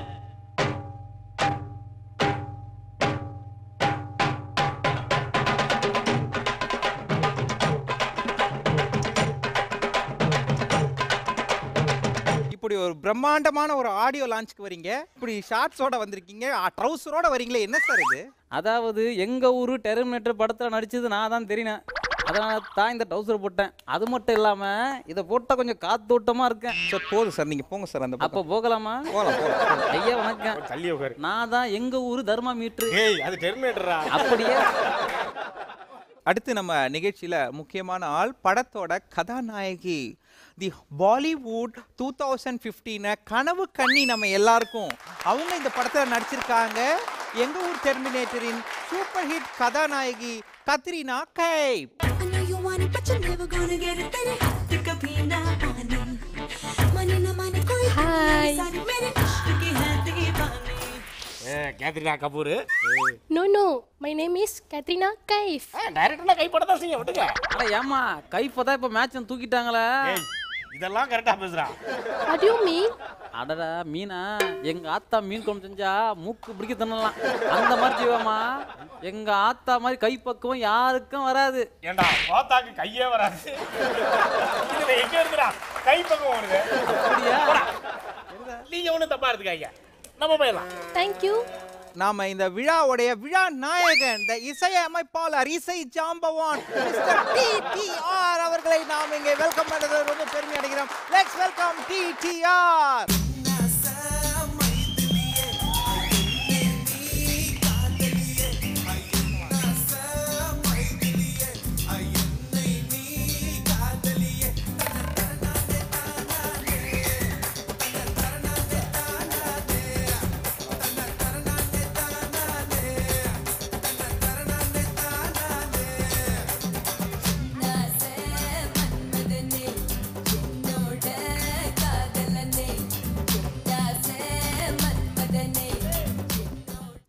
இப்படி ஒரு பிரம்மாண்டமான ஒரு ஆடியோ லான்ச்சுக்கு வரீங்க, இப்படி ஷார்ட்ஸோட வந்திருக்கீங்க, ட்ரவுசரோட வரீங்களே, என்ன சார் இது? அதாவது எங்க ஊரு டெர்மினேட்டர் படத்துல நடிச்சது நான் தான் தெரியும். அதனால தான் இந்த டவுசர் போட்டேன். அது மட்டும் இல்லாம இதை போட்டா கொஞ்சம் காத்தோட்டமா இருக்கேன். சார் போதும் சார், நீங்க போங்க சார். அந்த அப்ப போகலாமா? போகலாம். ஐயா வணக்கம். தள்ளி உட்காரு. நான் தான் எங்க ஊரு தர்மாமீட்டர். ஏய் அது டெர்மினேட்டரா? அப்படியே. அடுத்து நம்ம நிகழ்ச்சியில முக்கியமான ஆள் படத்தோட கதாநாயகி, தி பாலிவுட் 2015 கனவு கண்ணி நம்ம எல்லாருக்கும். அவங்க இந்த படத்தில் நடிச்சிருக்காங்க. எங்க ஊர் டெர்மினேட்டரின் சூப்பர் ஹிட் கதாநாயகி கத்ரீனா கைப். Katerina Kapoor. No, my name is Katrina Kaif. டைரக்டர்னா கை படதா செய்ய விட்டுங்க. அட ஏமா கைஃப தான் இப்ப மேட்ச் தூக்கிட்டாங்களே. ஏய் இதெல்லாம் கரெக்டா பேசுறா. What do you mean? அடடா மீனா, எங்க ஆத்தா மீன் குழம்பு செஞ்சா மூக்கு பிடிக்க தண்ணலாம். அந்த மாதிரி செய்வாமா. எங்க ஆத்தா மாதிரி கைப்பக்குவம் யாருக்கும் வராது. ஏண்டா பாத்தாக்கு கையே வராது. இதுல எங்க இருக்குடா கை பக்கம் வருது? அப்படியா? நீங்க ஒண்ணு தப்பா எடுத்துக்காதீங்க. நம்ம போயிடலாம். Thank you. நாம இந்த விழாவுடைய விழா நாயகன், இந்த இசையமைப்பாளர், இசை ஜாம்பவான் மிஸ்டர் TTR அவர்களை நாம் இங்கே வெல்கம் பண்ணது ரொம்ப பெருமை அடைகிறோம். Let's welcome TTR.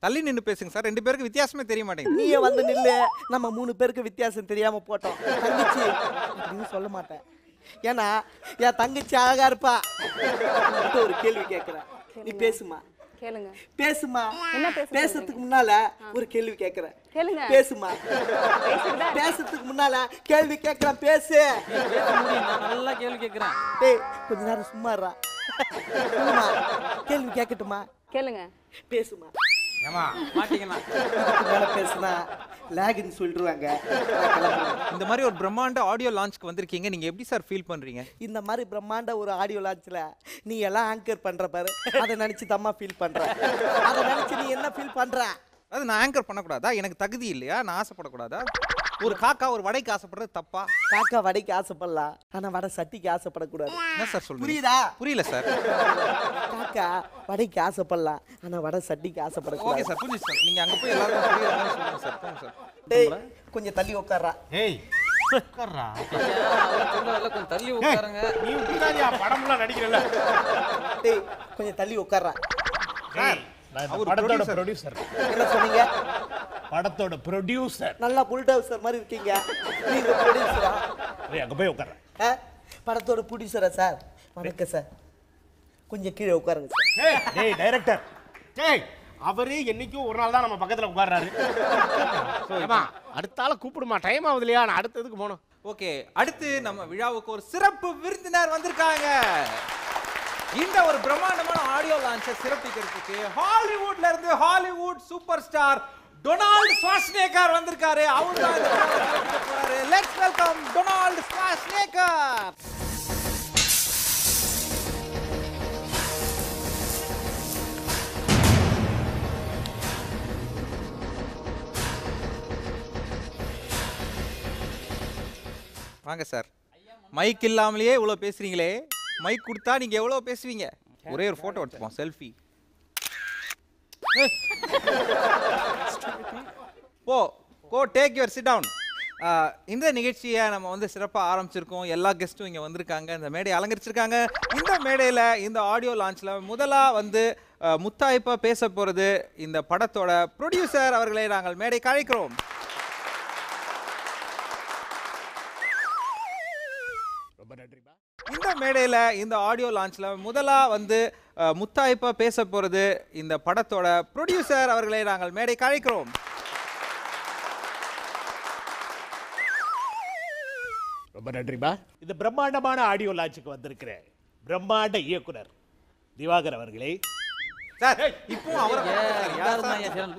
தள்ளி நின்று பேசுங்க சார். 2 பேருக்கு வித்தியாசமே தெரிய மாட்டேங்குது. நீயே வந்து நில்லு. நம்ம 3 பேருக்கு வித்தியாசம் தெரியாம போட்டோம். தங்கச்சி அப்படின்னு சொல்ல மாட்டேன். ஏன்னா என் தங்கச்சி அழகா இருப்பா. ஒரு கேள்வி கேட்குறேன், நீ பேசுமா? கேளுங்க. பேசுமா. என்ன பேசுறதுக்கு முன்னால ஒரு கேள்வி கேட்குறேன். கேளுங்க. பேசுமா. பேசுறதுக்கு முன்னால கேள்வி கேட்குறேன், பேசு. நான் நல்லா கேள்வி கேட்குறேன். டேய் கொஞ்ச நேரம் சும்மா இருடா. சொல்லுமா, கேள்வி கேட்கட்டுமா? கேளுங்க. பேசுமா. ஏமா மாட்டிக்கலாம். மேல பேசுனா லேக்னு சொல்லிடுவாங்க. இந்த மாதிரி ஒரு பிரம்மாண்ட ஆடியோ லான்ச்க்கு வந்திருக்கீங்க, நீங்க எப்படி சார் ஃபீல் பண்றீங்க? இந்த மாதிரி பிரம்மாண்ட ஒரு ஆடியோ லான்ச்ல நீ எல்லாம் ஆங்கர் பண்ற பாரு, அதை நினைச்சு தம்மா ஃபீல் பண்ற. அதை நினைச்சு நீ என்ன ஃபீல் பண்ற? அது நான் ஆங்கர் பண்ணக்கூடாதா? எனக்கு தகுதி இல்லையா? நான் ஆசைப்படக்கூடாதா? ஒரு காக்கா ஒரு வடைக்கு ஆசைப்படுறது தப்பா? காக்கா வடைக்கு ஆசைப்படலாம், ஆனா வடை சட்டிக்கு ஆசைப்படக்கூடாது. என்ன சார் சொல்றீங்க? புரியுதா? புரியல சார். காக்கா வடைக்கு ஆசைப்படலாம், ஆனா வடை சட்டிக்கு ஓகே ஆசைப்படக்கூடாது. சார், புரியுது சார். நீங்க அங்க போய் எல்லாரும் புரியுற மாதிரி சொல்லுங்க சார். போங்க சார். டேய் கொஞ்சம் தள்ளி உட்கார்றா. ஏய் உட்கார்றா. கொஞ்சம் தள்ளி உட்காருங்க. நீ உட்காரியா படம்லாம் நடிக்கிறல்ல. டேய் கொஞ்சம் தள்ளி உட்கார்றா. சார் அவர் படத்தோட ப்ரொடியூசர். என்ன சொன்னீங்க? படத்தோட ப்ரொடியூசர். நல்லா புல்டோசர் மாதிரி இருக்கீங்க. நீங்க ப்ரொடியூசரா? ஏய் அங்க போய் உட்கார்றா. படத்தோட ப்ரொடியூசரா சார்? வணக்கம் சார். கொஞ்சம் கீழே உட்காருங்க சார். ஏய் டேய் டைரக்டர். டேய் அவரே என்னைக்கும் ஒரு நாள் தான் நம்ம பக்கத்துல உட்கார்றாரு. ஏமா அடுத்த ஆளை கூப்பிடுமா, டைம் ஆகுது இல்லையா? நான் அடுத்ததுக்கு போகணும். ஓகே, அடுத்து நம்ம விழாவுக்கு ஒரு சிறப்பு விருந்தினர் வந்திருக்காங்க. இந்த ஒரு பிரம்மாண்டமான ஆடியோ லான்ச்சை சிறப்பிக்கிறதுக்கு ஹாலிவுட்ல இருந்து Hollywood superstar Donald Schwarzenegger வந்திருக்காரு. அவர் தான் இந்த விழாவை சிறப்பிக்க போறாரு. Let's welcome Donald Schwarzenegger. வாங்க சார். மைக் இல்லாமலேயே இவ்வளோ பேசுறீங்களே, மைக் கொடுத்தா நீங்க எவ்வளோ பேசுவீங்க? ஒரே ஒரு போட்டோ எடுத்துப்போம், selfie. Go take your sit down. இந்த நிகழ்ச்சியை நம்ம வந்து சிறப்பாக ஆரம்பிச்சிருக்கோம். எல்லா கெஸ்ட்டும் இங்கே வந்திருக்காங்க, இந்த மேடையை அலங்கரிச்சிருக்காங்க. இந்த மேடையில் இந்த ஆடியோ லான்ச்சில் முதலாக வந்து முத்தாய்ப்பாக பேச போகிறது இந்த படத்தோட ப்ரொடியூசர் அவர்களை நாங்கள் மேடைக்கு அழைக்கிறோம். இந்த மேடையில் இந்த ஆடியோ லான்ச்சில் முதலாக வந்து முத்தாய்ப்பாக பேச போகிறது இந்த படத்தோட ப்ரொடியூசர் அவர்களை நாங்கள் மேடைக்கு அழைக்கிறோம். ரொம்ப நன்றிப்பா. இந்த பிரம்மாண்டமான ஆடியோ லான்ச்சுக்கு வந்திருக்கிற பிரம்மாண்ட இயக்குனர் திவாகர் அவர்களே, சார் இப்போ அவர்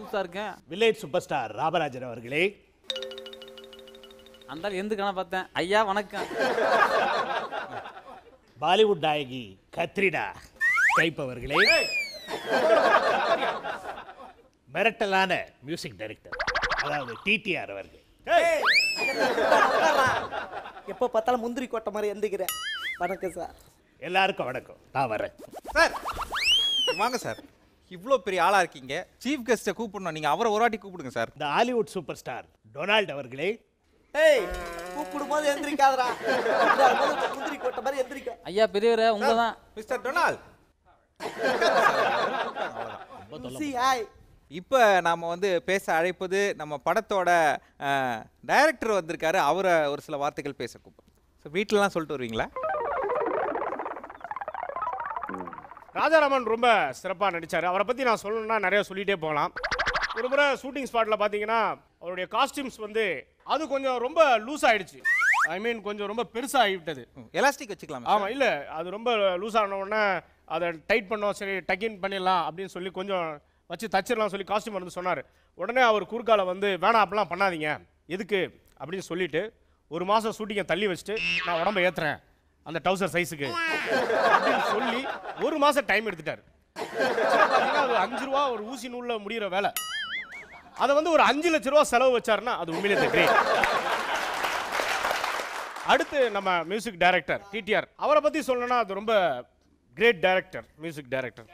லூசா இருக்கேன். வில்லேஜ் சூப்பர் ஸ்டார் ராமராஜன் அவர்களே, அந்த எந்த கணா பார்த்தேன். ஐயா வணக்கம். பாலிவுட் நாயகி கத்ரினா கைப் அவர்களே, மிரட்டலான மியூசிக் டைரக்டர் அதாவது டிடிஆர் அவர்கள். எப்போ பார்த்தாலும் முந்திரி கோட்டை மாதிரி எந்திக்கிறேன். வணக்கம் சார். எல்லாருக்கும் வணக்கம், நான் வரேன். சார் வாங்க சார். இவ்வளோ பெரிய ஆளாக இருக்கீங்க, சீஃப் கெஸ்ட்டை கூப்பிடணும், நீங்கள் அவரை ஒரு வாட்டி கூப்பிடுங்க சார். இந்த ஹாலிவுட் சூப்பர் ஸ்டார் டொனால்ட் அவர்களே, ஏய் கூப்பிடும்போது எந்திரிக்காதடா. முந்திரி கோட்டை மாதிரி எந்திரிக்க. ஐயா பெரியவரே உங்க தான். Mister Donald. இப்போ நாம் வந்து பேச அழைப்பது நம்ம படத்தோட டைரக்டர் வந்திருக்காரு. அவரை ஒரு சில வார்த்தைகள் பேச கூப்பிடுறோம். ஸோ வீட்டிலலாம் சொல்லிட்டு வருவீங்களா? ராஜாராமன் ரொம்ப சிறப்பாக நடித்தார். அவரை பற்றி நான் சொல்லணும்னா நிறைய சொல்லிகிட்டே போகலாம். ஒரு முறை ஷூட்டிங் ஸ்பாட்டில் பார்த்தீங்கன்னா அவருடைய காஸ்டியூம்ஸ் வந்து அது கொஞ்சம் ரொம்ப லூஸ் ஆகிடுச்சு. ஐ மீன் கொஞ்சம் ரொம்ப பெருசாக ஆகிவிட்டது. எலாஸ்டிக் வச்சுக்கலாம். ஆமாம், இல்லை அது ரொம்ப லூஸ் ஆன உடனே அதை டைட் பண்ணோம். சரி டக்கின் பண்ணிடலாம் அப்படின்னு சொல்லி கொஞ்சம் வச்சு தச்சிடலாம் சொல்லி காஸ்டியூம் வந்து சொன்னார். உடனே அவர் குறுக்கால வந்து வேணாம் அப்படிலாம் பண்ணாதீங்க, எதுக்கு அப்படின்னு சொல்லிட்டு ஒரு மாதம் ஷூட்டிங்கை தள்ளி வச்சுட்டு நான் உடம்பை ஏற்றுறேன் அந்த டவுசர் சைஸுக்கு அப்படின்னு சொல்லி ஒரு மாதம் டைம் எடுத்துட்டார். பார்த்தீங்கன்னா அது 5 ரூபா ஒரு ஊசி நூலில் முடிகிற வேலை. அதை வந்து ஒரு 5 லட்ச ரூபா செலவு வச்சாருன்னா அது உண்மையிலே கிரேட். அடுத்து நம்ம மியூசிக் டைரக்டர் டிடிஆர், அவரை பற்றி சொல்லணும்னா அது ரொம்ப great director, music director.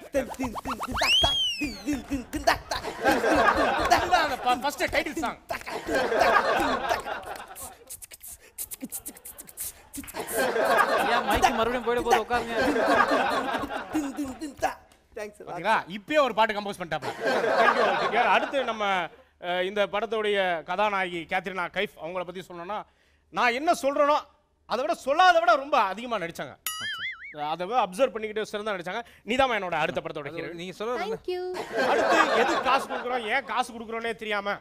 First title song. ஐயா மைக் மறுபடியும் போயிட போது உட்காருங்க. இப்பயே ஒரு பாட்டு கம்போஸ் பண்ணிட்டாப்ல. Thank you TTR. அடுத்து நம்ம இந்த படத்துடைய கதாநாயகி கேத்ரினா கைஃப், அவங்கள பற்றி சொல்லணும்னா நான் என்ன சொல்கிறேனோ அதை விட சொல்லாத விட ரொம்ப அதிகமாக நடிச்சாங்க. அதை அப்சர்வ் பண்ணிக்கிட்டு சிறந்தா நடிச்சாங்க. நீதான் என்னோட அடுத்த படத்தோட ஹீரோ. நீங்க சொல்றது Thank you. அடுத்து எது காசு கொடுக்குறோம், ஏன் காசு கொடுக்குறோன்னே தெரியாம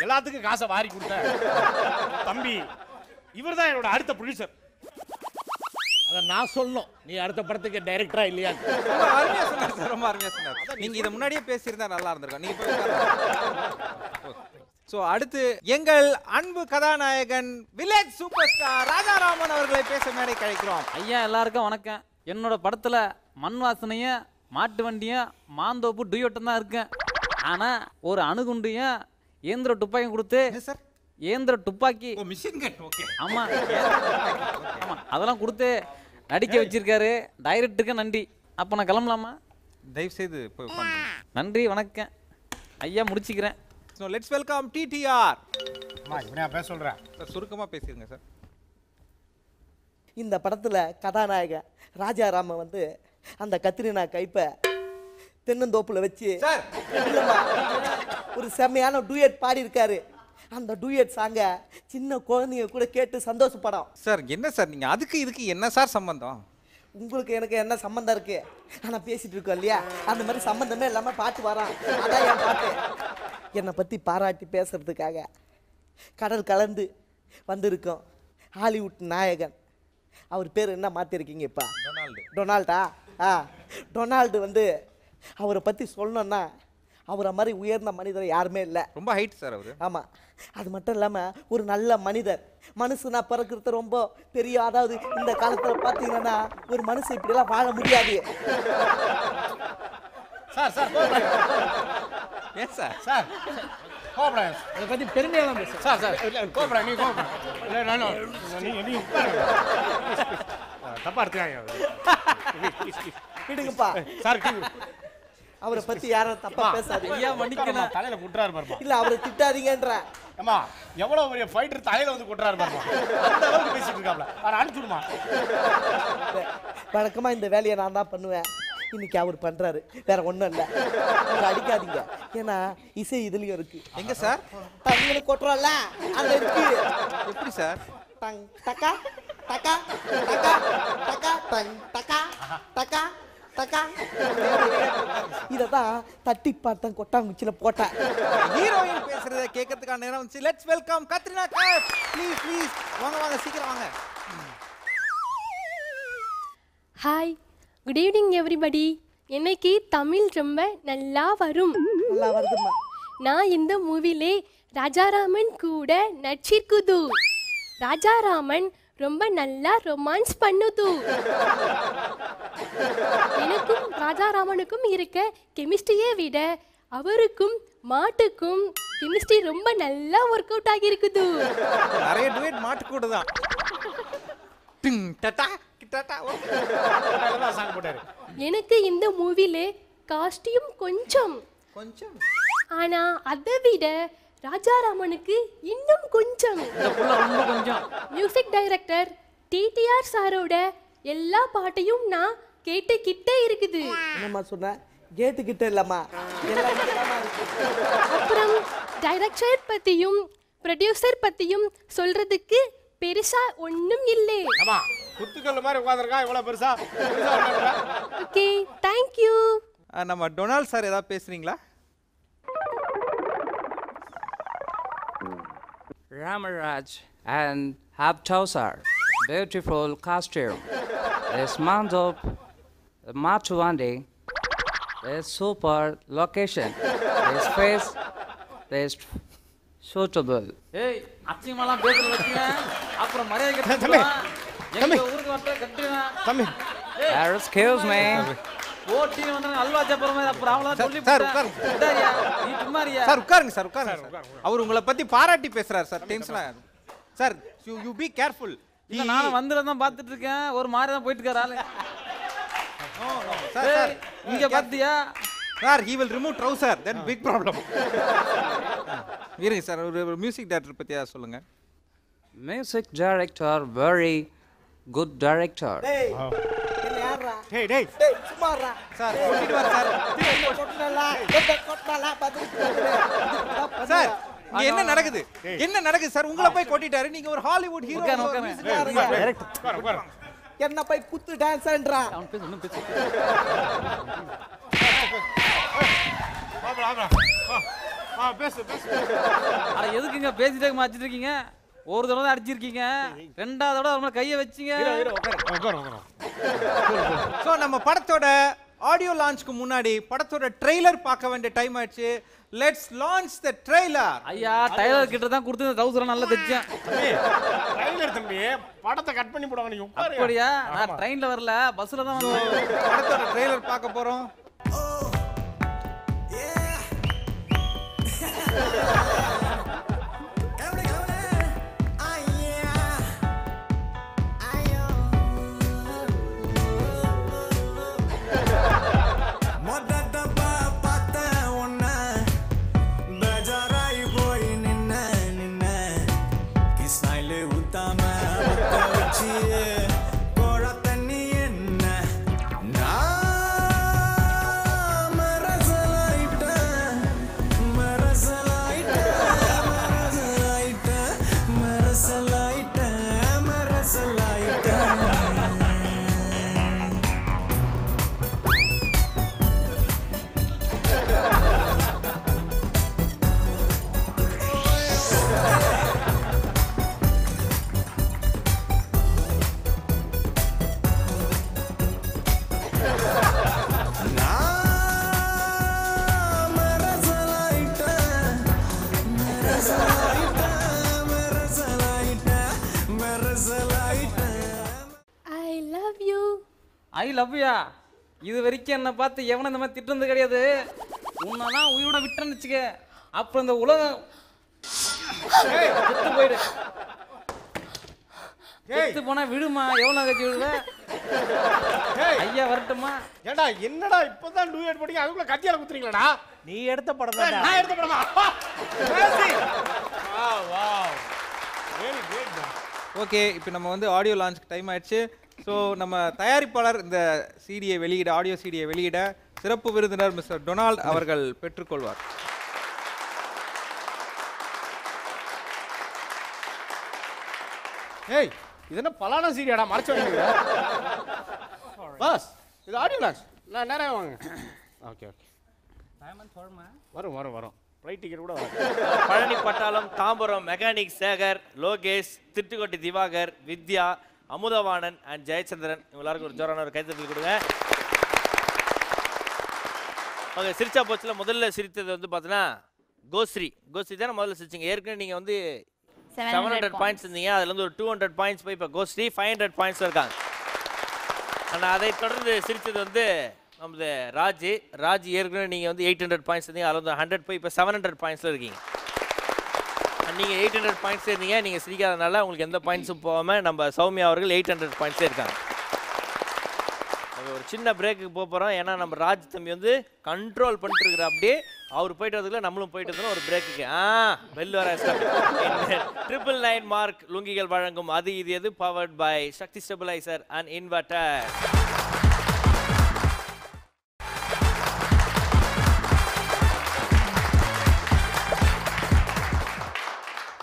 எல்லாத்துக்கும் காசை வாரி கொடுத்த தம்பி இவர் தான் என்னோட அடுத்த ப்ரொடியூசர். அதை நான் சொல்லணும், நீ அடுத்த படத்துக்கு டைரக்டரா இல்லையா? ரொம்ப அருமையா சொன்னார் சார், ரொம்ப அருமையா சொன்னார். நீங்க இதை முன்னாடியே பேசியிருந்தா நல்லா இருந்திருக்கும். நீங்க ஸோ அடுத்து எங்கள் அன்பு கதாநாயகன் வில்லேஜ் சூப்பர் ஸ்டார் ராஜாராமன் அவர்களை பேச மேடை கழிக்கிறோம். ஐயா எல்லாருக்கும் வணக்கம். என்னோட படத்துல மண் வாசனையும் மாட்டு வண்டியும் மாந்தோப்பு டுயோட்டும் தான் இருக்கேன். ஆனா ஒரு அணுகுண்டையும் இயந்திர துப்பாக்கியும் கொடுத்து இயந்திர துப்பாக்கி மிஷின் கன் ஓகே ஆமா ஆமா அதெல்லாம் கொடுத்து நடிக்க வச்சிருக்காரு. டைரக்டருக்கு நன்றி. அப்ப நான் கிளம்பலாமா? தயவு செய்து போய் உட்காருங்க. நன்றி வணக்கம் ஐயா, முடிச்சுக்கிறேன். So let's welcome TTR. இவனே பேச சொல்றேன் சார், சுருக்கமா பேசிருங்க சார். இந்த படத்தில் கதாநாயகன் ராஜாராமன் வந்து அந்த கத்ரீனா கைப்பை தென்னந்தோப்பில் வச்சு இல்லைம்மா ஒரு செம்மையான டூயட் பாடியிருக்காரு. அந்த டூயட் சாங்கை சின்ன குழந்தைங்க கூட கேட்டு சந்தோஷப்படும். சார் என்ன சார் நீங்கள் அதுக்கு இதுக்கு என்ன சார் சம்பந்தம்? உங்களுக்கு எனக்கு என்ன சம்மந்தம் இருக்கு? ஆனால் பேசிட்டு இருக்கோம் இல்லையா, அந்த மாதிரி சம்மந்தமே இல்லாமல் பாட்டு வரான். அதான் என் பாட்டு. என்னை பற்றி பாராட்டி பேசுறதுக்காக கடல் கலந்து வந்திருக்கோம் ஹாலிவுட் நாயகன். அவர் பேர் என்ன மாற்றிருக்கீங்க இப்போ? டொனால்டா. டொனால்டு வந்து அவரை பற்றி சொல்லணுன்னா அவரை மாதிரி உயர்ந்த மனிதர் யாருமே இல்லை. ரொம்ப ஹைட் சார் அவர். ஆமாம், அது மட்டும் இல்லாமல் ஒரு நல்ல மனிதர். மனுஷனா பிறக்கிறது ரொம்ப பெரிய, அதாவது இந்த காலத்தில் பார்த்தீங்கன்னா ஒரு மனுஷன் இப்படிலாம் வாழ முடியாது. சார் சார் ஏன் சார் சார் கோபடாது அதை பற்றி பெருமையெல்லாம் பேச சார் சார் கோபடா நீ கோபடா இல்லை நானும் நீ தப்பா எடுத்துக்காங்க விடுங்கப்பா சார். அவரை பற்றி யாரும் தப்பா பேசாது. ஐயா மன்னிக்கணும். தலையில குட்டுறாரு பாருப்பா. இல்லை அவரை திட்டாதீங்கன்ற. அம்மா எவ்வளவு பெரிய ஃபைட்டர் தலையில வந்து குட்டுறாரு பாருப்பா. அந்த அளவுக்கு பேசிட்டு இருக்காப்ல. ஆனா அனுப்பிச்சுடுமா. வழக்கமாக இந்த வேலையை நான் தான் பண்ணுவேன். இன்னைக்கு அவர் பண்றாரு, வேற ஒன்றும் இல்லை. அவர் அடிக்காதீங்க, ஏன்னா இசை இதுலயும் இருக்கு. எங்க சார்? தண்ணியில் கொட்டுறோம்ல அங்க இருக்கு. எப்படி சார்? டங் டக்கா டக்கா டக்கா டக்கா டங் டக்கா டக்கா டக்கா. இதை தான் தட்டி பார்த்தேன், கொட்டாங்குச்சியில் போட்டேன். ஹீரோயின் பேசுறத கேட்கறதுக்கான நேரம் வந்துச்சு. Let's welcome Katrina Kaif. Please please வாங்க வாங்க சீக்கிரம் வாங்க. Hi, good evening everybody. இன்னைக்கு தமிழ் ரொம்ப நல்லா வரும். நல்லா வருதுமா. நான் இந்த மூவிலே ராஜாராமன் கூட நடிச்சிருக்குது. ராஜாராமன் ரொம்ப நல்லா ரொமான்ஸ் பண்ணுது. எனக்கும் ராஜாராமனுக்கும் இருக்க கெமிஸ்ட்ரியை விட அவருக்கும் மாட்டுக்கும் கெமிஸ்ட்ரி ரொம்ப நல்லா ஒர்க் அவுட் ஆகியிருக்குது. நிறைய டுவேட் மாட்டு கூட தான். டிங் டட்டா கிட்டட்டா ஓகே சாங் போட்டாரு. எனக்கு இந்த மூவிலே காஸ்டியூம் கொஞ்சம் கொஞ்சம், ஆனா அதை விட ராஜாராமனுக்கு இன்னும் கொஞ்சம். ரொம்ப கொஞ்சம். மியூசிக் டைரக்டர் டிடிஆர் சாரோட எல்லா பாட்டையும் நான் கேட்டுக்கிட்டே இருக்குது. என்னம்மா சொன்ன? கேட்டுக்கிட்ட இல்லம்மா, எல்லாம் இங்கதாம்மா இருக்கு. அப்புறம் டைரக்டர் பத்தியும் ப்ரொடியூசர் பத்தியும் சொல்றதுக்கு பெருசா ஒண்ணும் இல்லை. அம்மா குத்துக்கல்ல மாதிரி உட்கார்ந்திருக்கான், இவ்வளவு பெருசா. Okay, thank you. நம்ம டொனால்ட் சார் ஏதாவது பேசுறீங்களா? Ramaraj and Habtosar, beautiful costume. This Mandop, Matuandi, this super location, this face, this suitable. ஏய் அச்சிங்கமெல்லாம் பேசுற வச்சீங்க, அப்புறம் மரியாதை கட்டுறீங்க. எங்க ஊருக்கு வரட்ட கட்டுறீங்க. தம்பி Excuse me. ஓட்டி வந்து அல்வா ஜப்பறமே அப்புறம் அவளா சொல்லி சார் உட்காருங்க. விட்டாரியா நீ சும்மாரியா? சார் உட்காருங்க சார், உட்காருங்க. அவர் உங்களை பத்தி பாராட்டி பேசுறாரு சார். டென்ஷனா சார், யூ பி கேர்ஃபுல். இல்ல நான் வந்துல தான் பார்த்துட்டு இருக்கேன், ஒரு மாதிரி தான் போயிட்டு இருக்காரு ஆளு. சார் சார் இங்க பாத்தியா sir, he will remove trouser, then big problem. இருங்க சார், ஒரு மியூசிக் டைரக்டர் பத்தி ஏதாவது சொல்லுங்க. Music director, very good director. டேய் என்ன யாரா? டேய் டேய் டேய் சும்மாடா. Sir கொட்டிடுவார் sir. கொட்டனல கொட்டனல பதில் சார் இங்க என்ன நடக்குது என்ன நடக்குது சார் உங்களை போய் கொட்டிட்டாரு நீங்க ஒரு ஹாலிவுட் ஹீரோ என்ன போய் குத்து டான்ஸ்ன்றா அட எதுக்குங்க பேசிட்டே மாச்சிட்டு இருக்கீங்க ஒரு தடவை தான் அடிச்சிருக்கீங்க ரெண்டாவது தடவை நம்ம கையை வச்சீங்க சோ நம்ம படத்தோட ஆடியோ லான்ச்க்கு முன்னாடி படத்தோட ட்ரெய்லர் பார்க்க வேண்டிய டைம் ஆயிடுச்சு லெட்ஸ் லான்ச் தி ட்ரெய்லர் ஐயா ட்ரெய்லர் கிட்ட தான் கொடுத்து ட்ரவுசர் நல்லா தைச்சேன் ட்ரெய்லர் தம்பி படத்தை கட் பண்ணி போடுவாங்க நீங்க உட்காருங்க அப்படியா நான் ட்ரெயின்ல வரல பஸ்ல தான் வந்தேன் படத்தோட ட்ரெய்லர் பார்க்க போறோம் ஐ லவ் யூ இது வரைக்கும் என்ன பார்த்து எவனும் இந்த மாதிரி திட்டுறது கிடையாது உன்னதான் உயிரோட விட்டேன்னு வச்சுக்க அப்புறம் இந்த உலகம் செத்து போயிடு செத்து போனா விடுமா எவ்வளவு கட்சி விடுவ ஐயா வரட்டுமா ஏடா என்னடா இப்பதான் டூயட் போட்டீங்க அதுக்குள்ள கத்தியால குத்துறீங்களாடா நீ எடுத்த படம் தான் நான் எடுத்த படமா வாவ் வெரி குட் ஓகே இப்போ நம்ம வந்து ஆடியோ லான்ச்க்கு டைம் ஆயிடுச்சு ஸோ நம்ம தயாரிப்பாளர் இந்த சிடியை வெளியிட ஆடியோ சிடியை வெளியிட சிறப்பு விருந்தினர் மிஸ்டர் டொனால்ட் அவர்கள் பெற்றுக்கொள்வார் ஏய் இது என்ன பலானா சீரியடா மறைச்சு வைங்க பாஸ் இது ஆடியோ லான்ச் நான் நேரா வாங்க ஓகே ஓகே வரும் வரும் வரும் ஃப்ளைட் டிக்கெட் கூட வரும் பழனி பட்டாளம் தாம்பரம் மெக்கானிக் சேகர் லோகேஷ் திட்டுக்கோட்டி திவாகர் வித்யா அமுதவாணன் அண்ட் ஜெயச்சந்திரன் இவங்க எல்லாருக்கும் ஒரு ஜோரான ஒரு கைத்தட்டல் கொடுங்க ஓகே சிரிச்சா போச்சுல முதல்ல சிரித்தது வந்து பார்த்தீங்கன்னா கோஸ்ரீ தானே முதல்ல சிரிச்சிங்க ஏற்கனவே நீங்கள் வந்து 700 பாயிண்ட்ஸ் இருந்தீங்க அதுலேருந்து ஒரு 200 பாயிண்ட்ஸ் போய் இப்போ கோஸ்ரீ 500 பாயிண்ட்ஸ் இருக்காங்க ஆனால் அதை தொடர்ந்து சிரித்தது வந்து நமது ராஜ் ஏற்கனவே நீங்கள் வந்து 800 பாயிண்ட்ஸ் இருந்தீங்க அதில் வந்து 100 போய் இப்போ 700 பாயிண்ட்ஸில் இருக்கீங்க நீங்கள் 800 பாயிண்ட்ஸ் இருந்தீங்க நீங்கள் சிரிக்காதனால உங்களுக்கு எந்த பாயிண்ட்ஸும் போகாமல் நம்ம சௌமியா அவர்கள் 800 பாயிண்ட்ஸே இருக்காங்க ஒரு சின்ன பிரேக்குக்கு போக போகிறோம் ஏன்னா நம்ம ராஜ் தம்பி வந்து கண்ட்ரோல் பண்ணிட்டு இருக்கிற அப்படியே அவர் போயிட்டு வரதுக்குள்ள நம்மளும் போயிட்டு வந்தோம் ஒரு பிரேக்குக்கு வெல் வர 999 மார்க் லுங்கிகள் வழங்கும் அது இது எது powered by Sakthi stabiliser and inverter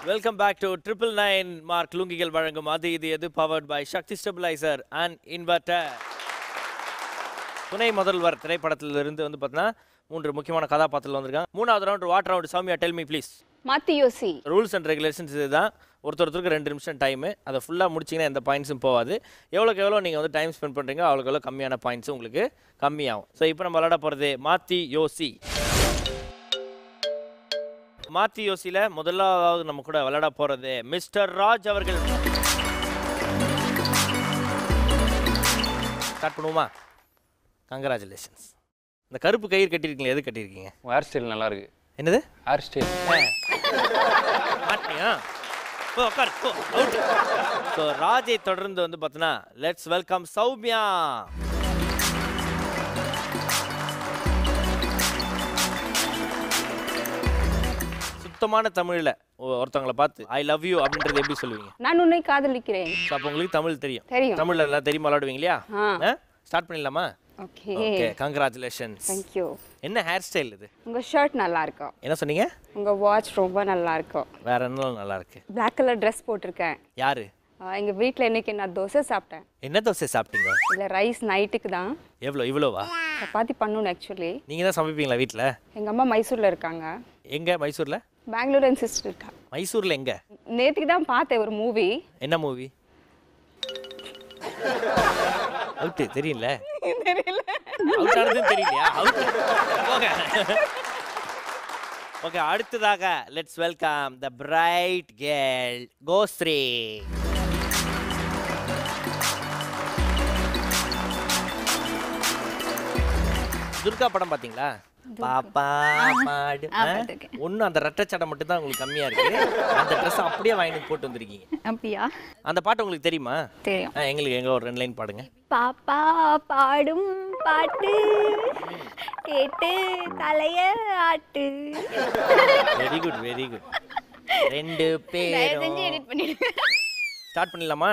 welcome back to 999 Mark லுங்கிகள் வழங்கும் அது இது எது powered by Sakthi stabiliser and inverter துணை முதல்வர் திரைப்படத்திலிருந்து வந்து பார்த்தீங்கன்னா 3 முக்கியமான கதாபாத்திரங்கள் வந்திருக்காங்க மூணாவது round water round Soumya tell me please மாத்தி யோசி ரூல்ஸ் அண்ட் ரெகுலேஷன்ஸ் இதுதான் ஒருத்தருக்கு 2 நிமிஷம் டைமு அதை ஃபுல்லாக முடிச்சிங்கன்னா எந்த பாயிண்ட்ஸும் போகாது எவ்வளோக்கு எவ்வளோ நீங்கள் வந்து டைம் ஸ்பெண்ட் பண்ணுறீங்க அவ்வளோக்கு எவ்வளோ கம்மியான பாயிண்ட்ஸும் உங்களுக்கு கம்மியாகும் ஸோ இப்போ நம்ம விளையாட போகிறது மாத்தி யோசி மாத்தி யோசியில் முதலாவது நம்ம கூட விளையாட போகிறது மிஸ்டர் ராஜ் அவர்கள் ஸ்டார்ட் பண்ணுவோமா கங்க்ராச்சுலேஷன்ஸ் இந்த கருப்பு கயிறு கட்டியிருக்கீங்களா எது கட்டியிருக்கீங்க ஹேர் ஸ்டைல் நல்லா இருக்கு என்னது ஹேர் ஸ்டைல் மாட்டியா போ உட்கார் போ அவுட் ஸோ ராஜை தொடர்ந்து வந்து பார்த்தீங்கன்னா லெட்ஸ் வெல்கம் சௌமியா சுத்தமான தமிழில் ஒருத்தவங்களை பார்த்து ஐ லவ் யூ அப்படின்றது எப்படி சொல்லுவீங்க நான் உன்னை காதலிக்கிறேன் அப்போ உங்களுக்கு தமிழ் தெரியும் தெரியும். தமிழ்ல எல்லாம் தெரியுமா விளையாடுவீங்க இல்லையா ஸ்டார்ட் பண்ணிடலாமா okay okay congratulations. Thank you. என்ன ஹேர் ஸ்டைல் இது? உங்க ஷர்ட் நல்லா இருக்கும். என்ன சொன்னீங்க? உங்க வாட்ச் ரொம்ப நல்லா இருக்கும். வேற என்ன நல்லா இருக்கு? Black கலர் Dress போட்டிருக்கேன். யாரு? எங்க வீட்ல இன்னைக்கு நான் தோசை சாப்பிட்டேன். என்ன தோசை சாப்பிட்டீங்க? இல்ல ரைஸ் நைட்டுக்கு தான். இவ்வளோவா? சப்பாத்தி பண்ணணும் ஆக்சுவலி. நீங்க தான் சமைப்பீங்களா வீட்ல? எங்க அம்மா மைசூர்ல இருக்காங்க. எங்க மைசூர்ல? பெங்களூர் என் சிஸ்டர் இருக்கா. மைசூர்ல எங்க? நேத்துக்கு தான் பார்த்தேன் ஒரு மூவி. என்ன மூவி? அவுட் தெரியல. தெரியல. அவுட் ஆனது தெரியலையா? அவுட். ஓகே. ஓகே அடுத்ததாக let's welcome the bright girl Gosree. Durga படம் பாத்தீங்களா? பாப்பா பாடு. ஒன்னும் அந்த ரெட்டை சடை மட்டும் தான் உங்களுக்கு கம்மியா இருக்கு. அந்த ட்ரெஸ் அப்படியே வாங்கி போட்டு வந்திருக்கீங்க. அப்படியா? அந்த பாட்டு உங்களுக்கு தெரியுமா? தெரியும். எங்க ஒரு 2 லைன் பாடுங்க. பாப்பா பாடும் பாட்டு கேட்டு தலைய ஆட்டு. Very good very good. 2 பேரும் எடிட் பண்ணிடுங்க. ஸ்டார்ட் பண்ணிடலாமா?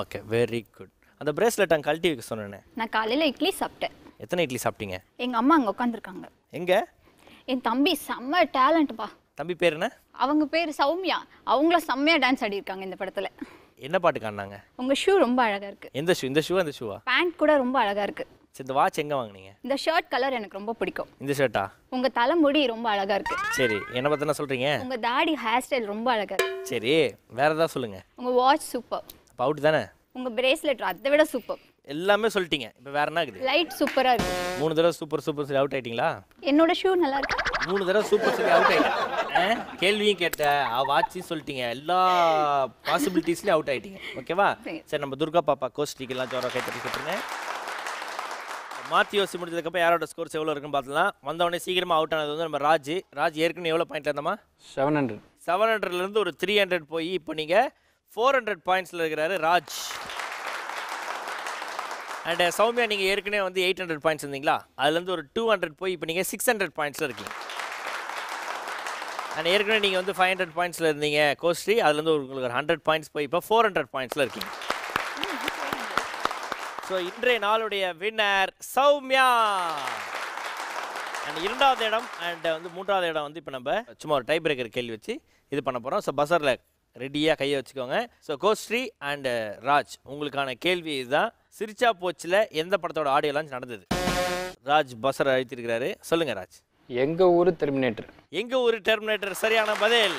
Okay very good. அந்த பிரேஸ்லெட் அங்க கழட்டி வைக்க சொன்னேனே. நான் காலையில இட்லி சாப்பிட்டேன். எத்தனை இட்லி சாப்பிட்டீங்க? எங்க அம்மா அங்க உட்காந்துருக்காங்க. எங்க? என் தம்பி செம்ம டேலண்ட்பா. தம்பி பேர் என்ன? அவங்க பேர் சௌமியா. அவங்கள செம்மையா டான்ஸ் ஆடி இருக்காங்க இந்த படத்துல. என்ன பாட்டு காணாங்க? உங்க ஷூ ரொம்ப அழகா இருக்கு. எந்த ஷூ? இந்த ஷூ அந்த ஷூவா? பேண்ட் கூட ரொம்ப அழகா இருக்கு. இந்த வாட்ச் எங்க வாங்குனீங்க? இந்த ஷர்ட் கலர் எனக்கு ரொம்ப பிடிக்கும். இந்த ஷர்ட்டா? உங்க தலைமுடி ரொம்ப அழகா இருக்கு. சரி என்ன பத்தி என்ன சொல்றீங்க? உங்க தாடி ஹேர் ஸ்டைல் ரொம்ப அழகா இருக்கு. சரி வேற ஏதாவது சொல்லுங்க. உங்க வாட்ச் சூப்பர். அவுட் தானே? உங்க பிரேஸ்லெட் அதை விட சூப்பர். எல்லாமே சொல்லிட்டீங்க. இப்போ வேற என்ன இருக்குது? லைட் சூப்பரா இருக்கு. 3 தடவை சூப்பர் சூப்பர் சொல்லி அவுட் ஆயிட்டீங்களா? என்னோட ஷூ நல்லா இருக்கு. 3 தடவை சூப்பர் சொல்லி அவுட் ஆயிட்டேன். கேள்வியும் கேட்டேன், வாட்சும் சொல்லிட்டீங்க, எல்லா பாசிபிலிட்டிஸ்லயும் அவுட் ஆயிட்டீங்க. ஓகேவா? சரி நம்ம துர்கா பாப்பா கோஸ்டிக்கு எல்லாம் ஜோரா கை தட்டி கொடுத்துருங்க. மாற்றி யோசி முடிஞ்சதுக்கப்புறம் யாரோட ஸ்கோர்ஸ் எவ்வளோ இருக்குன்னு பார்த்துலாம். வந்தவொடனே சீக்கிரமாக அவுட் ஆனது வந்து நம்ம ராஜ். ஏற்கனவே எவ்வளோ பாயிண்ட்ல இருந்தோமா? 700. 700லேருந்து ஒரு 300 போய் இப்போ நீங்கள் 400 பாயிண்ட்ஸில் இருக்கிறாரு ராஜ். அண்ட் சௌமியா நீங்கள் ஏற்கனவே வந்து 800 பாயிண்ட்ஸ் இருந்தீங்களா, அதுலேருந்து ஒரு 200 போய் இப்போ நீங்கள் 600 பாயிண்ட்ஸில் இருக்கீங்க. அண்ட் ஏற்கனவே நீங்கள் வந்து 500 பாயிண்ட்ஸில் இருந்தீங்க கோஸ்ட்ரி, அதுலேருந்து உங்களுக்கு 100 பாயிண்ட்ஸ் போய் இப்போ 400 பாயிண்ட்ஸில் இருக்கீங்க. ஸோ இன்றைய நாளுடைய வின்னர் சௌமியா. அண்ட் 2வது இடம் அண்ட் வந்து 3வது இடம் வந்து இப்போ நம்ம சும்மா ஒரு டை பிரேக்கர் கேள்வி வச்சு இது பண்ண போகிறோம். ஸோ பஸரில் ரெடியாக கையை வச்சுக்கோங்க. ஸோ கோஸ்ட்ரி அண்ட் ராஜ் உங்களுக்கான கேள்வி இதுதான். சிரிச்சா போச்சில் எந்த படத்தோட ஆடியோ லான்ச் நடந்தது? ராஜ் பஸர் அழைத்திருக்கிறாரு, சொல்லுங்க ராஜ். எங்க ஊர் டெர்மினேட்டர். எங்க ஊர் டெர்மினேட்டர் சரியான பதில்.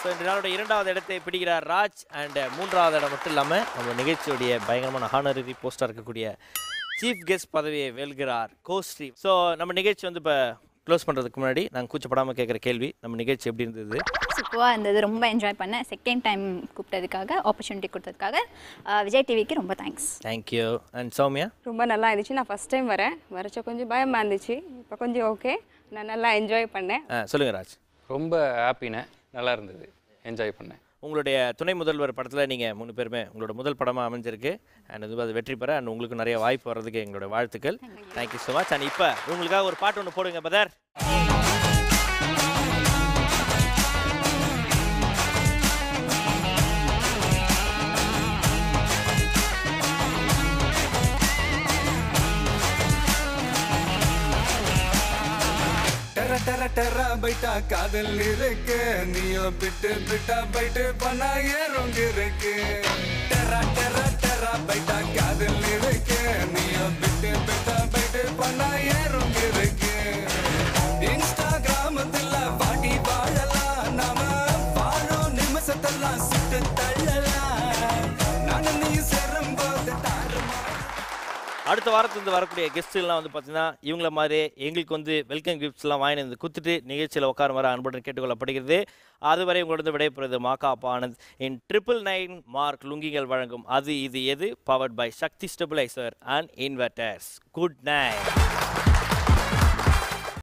ஸோ இந்த நாளோட 2வது இடத்தை பிடிக்கிறார் ராஜ். அண்ட் 3வது இடம் மட்டும் இல்லாமல் நம்ம நிகழ்ச்சியுடைய பயங்கரமான ஹானரரி போஸ்டாக இருக்கக்கூடிய சீஃப் கெஸ்ட் பதவியை வெல்கிறார் கோஸ்ட்ரி. ஸோ நம்ம நிகழ்ச்சி வந்து இப்போ க்ளோஸ் பண்ணுறதுக்கு முன்னாடி நாங்கள் கூச்சப்படாமல் கேட்குற கேள்வி, நம்ம நிகழ்ச்சி எப்படி இருந்தது? சூப்பராக இருந்தது, ரொம்ப என்ஜாய் பண்ணேன். செகண்ட் டைம் கூப்பிட்டதுக்காக, ஆப்பர்ச்சுனிட்டி கொடுத்ததுக்காக விஜய் டிவிக்கு ரொம்ப தேங்க்ஸ். தேங்க்யூ. அண்ட் சௌமியா? ரொம்ப நல்லா இருந்துச்சு. நான் ஃபஸ்ட் டைம் வரச்ச கொஞ்சம் பயமாக இருந்துச்சு, இப்போ கொஞ்சம் ஓகே, நான் நல்லா என்ஜாய் பண்ணேன். சொல்லுங்கள் ராஜ். ரொம்ப ஹாப்பினே, நல்லா இருந்தது, என்ஜாய் பண்ணேன். உங்களுடைய துணை முதல்வர் படத்தில் நீங்கள் 3 பேருமே உங்களோட முதல் படமாக அமைஞ்சிருக்கு. அண்ட் வந்து அது வெற்றி பெற அண்ட் உங்களுக்கு நிறைய வாய்ப்பு வர்றதுக்கு எங்களோட வாழ்த்துக்கள். Thank you so much. அண்ட் இப்போ உங்களுக்காக ஒரு பாட்டு ஒன்று போடுங்க பதர். டெர டெர டெர பைட்டா காதல் இருக்கு, நீயோ பிட்டு பிட்டா பைட்டு பண்ணா ஏறுங்க இருக்கு. டெர டெர டெர பைட்டா காதல் இருக்கு, நீயோ பிட்டு பிட்டா பைட்டு பண்ணா ஏறுங்க இருக்கு. இன்ஸ்டாகிராமத்துல பாட்டி வாழலாம், நாம வாழும் நிமிஷத்தெல்லாம் சுட்டு தள்ளலாம். நானும் நீ சேரும்போது தாருமா. அடுத்த வாரத்துலேருந்து வரக்கூடிய கெஸ்ட்டுலாம் வந்து பார்த்தீங்கன்னா இவங்கள மாதிரி எங்களுக்கு வந்து வெல்கம் கிஃப்ட்ஸ்லாம் வாங்கி வந்து கொடுத்துட்டு நிகழ்ச்சியில் உட்கார வர அன்புடன் கேட்டுக்கொள்ளப்படுகிறது. அதுவரை உங்களோட விடைபெறுவது மாகா ஆனந்த். இன் 999 மார்க் லுங்கிகள் வழங்கும் அது இது எது, powered by Sakthi stabiliser and inverters. Good night.